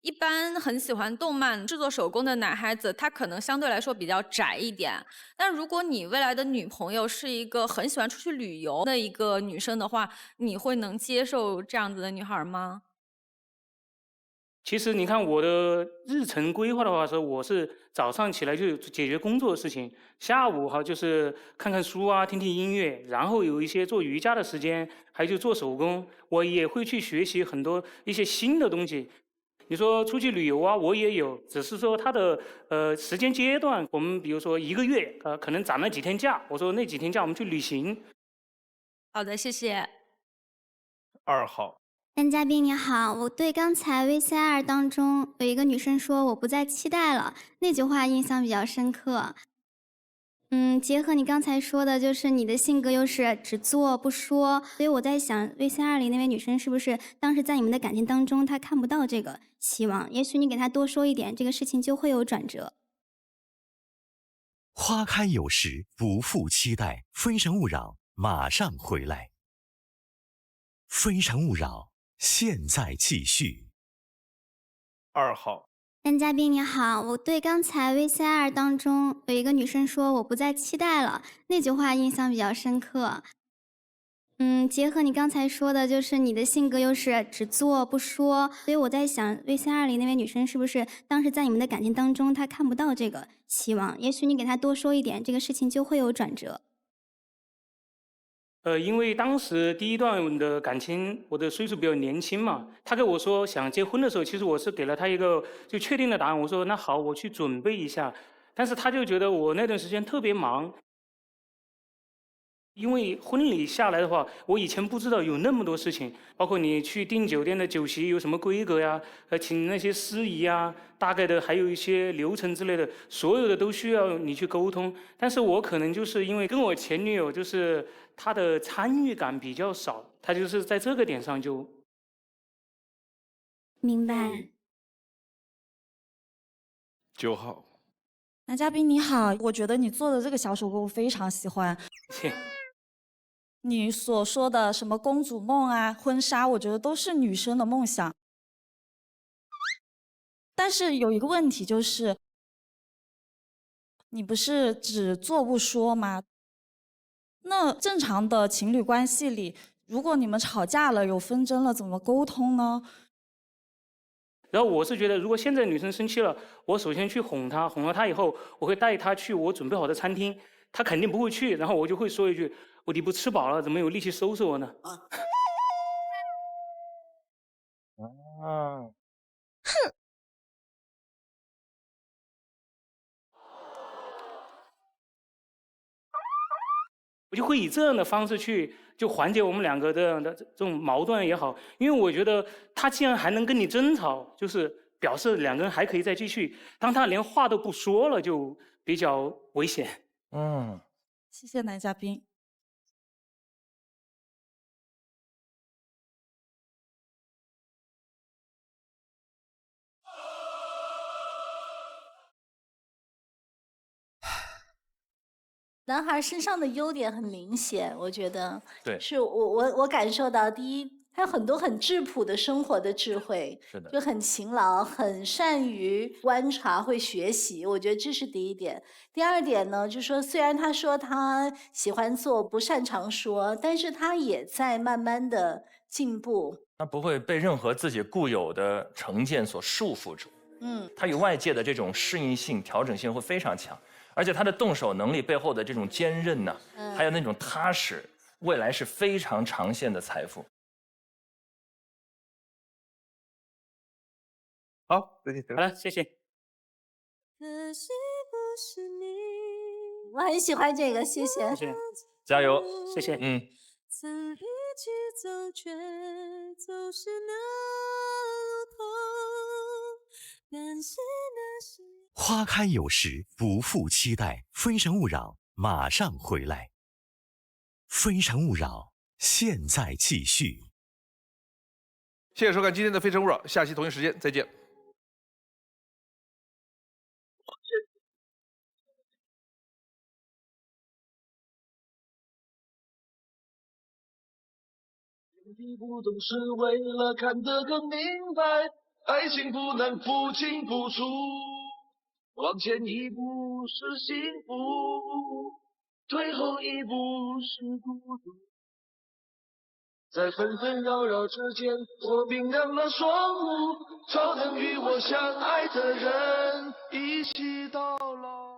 一般很喜欢动漫、制作手工的男孩子，他可能相对来说比较宅一点。但如果你未来的女朋友是一个很喜欢出去旅游的一个女生的话，你会能接受这样子的女孩吗？其实你看我的日程规划的话，说我是早上起来就解决工作的事情，下午就是看看书啊，听听音乐，然后有一些做瑜伽的时间，还有就做手工，我也会去学习很多一些新的东西。你说出去旅游啊，我也有，只是说它的时间阶段，我们比如说1个月，可能攒了几天假，我说那几天假我们去旅行。好的，谢谢。2号。男嘉宾你好，我对刚才 VCR 当中有一个女生说我不再期待了，那句话印象比较深刻。结合你刚才说的，就是你的性格又是只做不说，所以我在想 VCR 里那位女生是不是当时在你们的感情当中，她看不到这个希望，也许你给她多说一点，这个事情就会有转折。花开有时，不负期待。非诚勿扰，马上回来。非诚勿扰，现在继续。2号。男嘉宾你好，我对刚才 VCR 当中有一个女生说我不再期待了，那句话印象比较深刻。结合你刚才说的，就是你的性格又是只做不说，所以我在想 VCR 里那位女生是不是当时在你们的感情当中，她看不到这个希望，也许你给她多说一点，这个事情就会有转折。因为当时第一段的感情，我的岁数比较年轻嘛，他跟我说想结婚的时候，其实我是给了他一个就确定的答案，我说那好，我去准备一下。但是他就觉得我那段时间特别忙，因为婚礼下来的话，我以前不知道有那么多事情，包括你去订酒店的酒席有什么规格呀，请那些司仪啊，大概的还有一些流程之类的，所有的都需要你去沟通。但是我可能就是因为跟我前女友就是她的参与感比较少，她就是在这个点上就明白。9号。男嘉宾你好，我觉得你做的这个小手工非常喜欢。你所说的什么公主梦啊、婚纱，我觉得都是女生的梦想。但是有一个问题就是，你不是只做不说吗？那正常的情侣关系里，如果你们吵架了、有纷争了，怎么沟通呢？然后我是觉得，如果现在女生生气了，我首先去哄她，哄了她以后，我会带她去我准备好的餐厅，她肯定不会去，然后我就会说一句：“你不吃饱了，怎么有力气收拾我呢？”啊。哼。我就会以这样的方式去就缓解我们两个的这种矛盾也好。因为我觉得他既然还能跟你争吵，就是表示两个人还可以再继续。当他连话都不说了，就比较危险。谢谢男嘉宾。男孩身上的优点很明显，我觉得，对是我感受到，第一，他有很多很质朴的生活的智慧，是的就很勤劳，很善于观察，会学习，我觉得这是第一点。第二点呢，就是说虽然他说他喜欢做，不擅长说，但是他也在慢慢的进步。他不会被任何自己固有的成见所束缚住，他与外界的这种适应性、调整性会非常强。而且他的动手能力背后的这种坚韧呢，还有那种踏实，未来是非常长线的财富。好，再见。好了，谢谢。我很喜欢这个，谢谢。谢谢，加油，谢谢。曾一起走，却走失那路口。感谢那些花开有时，不负期待。非诚勿扰，马上回来。非诚勿扰，现在继续。谢谢收看今天的《非诚勿扰》，下期同一时间再见。不总是为了看得更明白，爱情不能不清不楚，往前一步是幸福，退后一步是孤独。在纷纷扰扰之间，我冰凉了双目，超能与我相爱的人一起到老。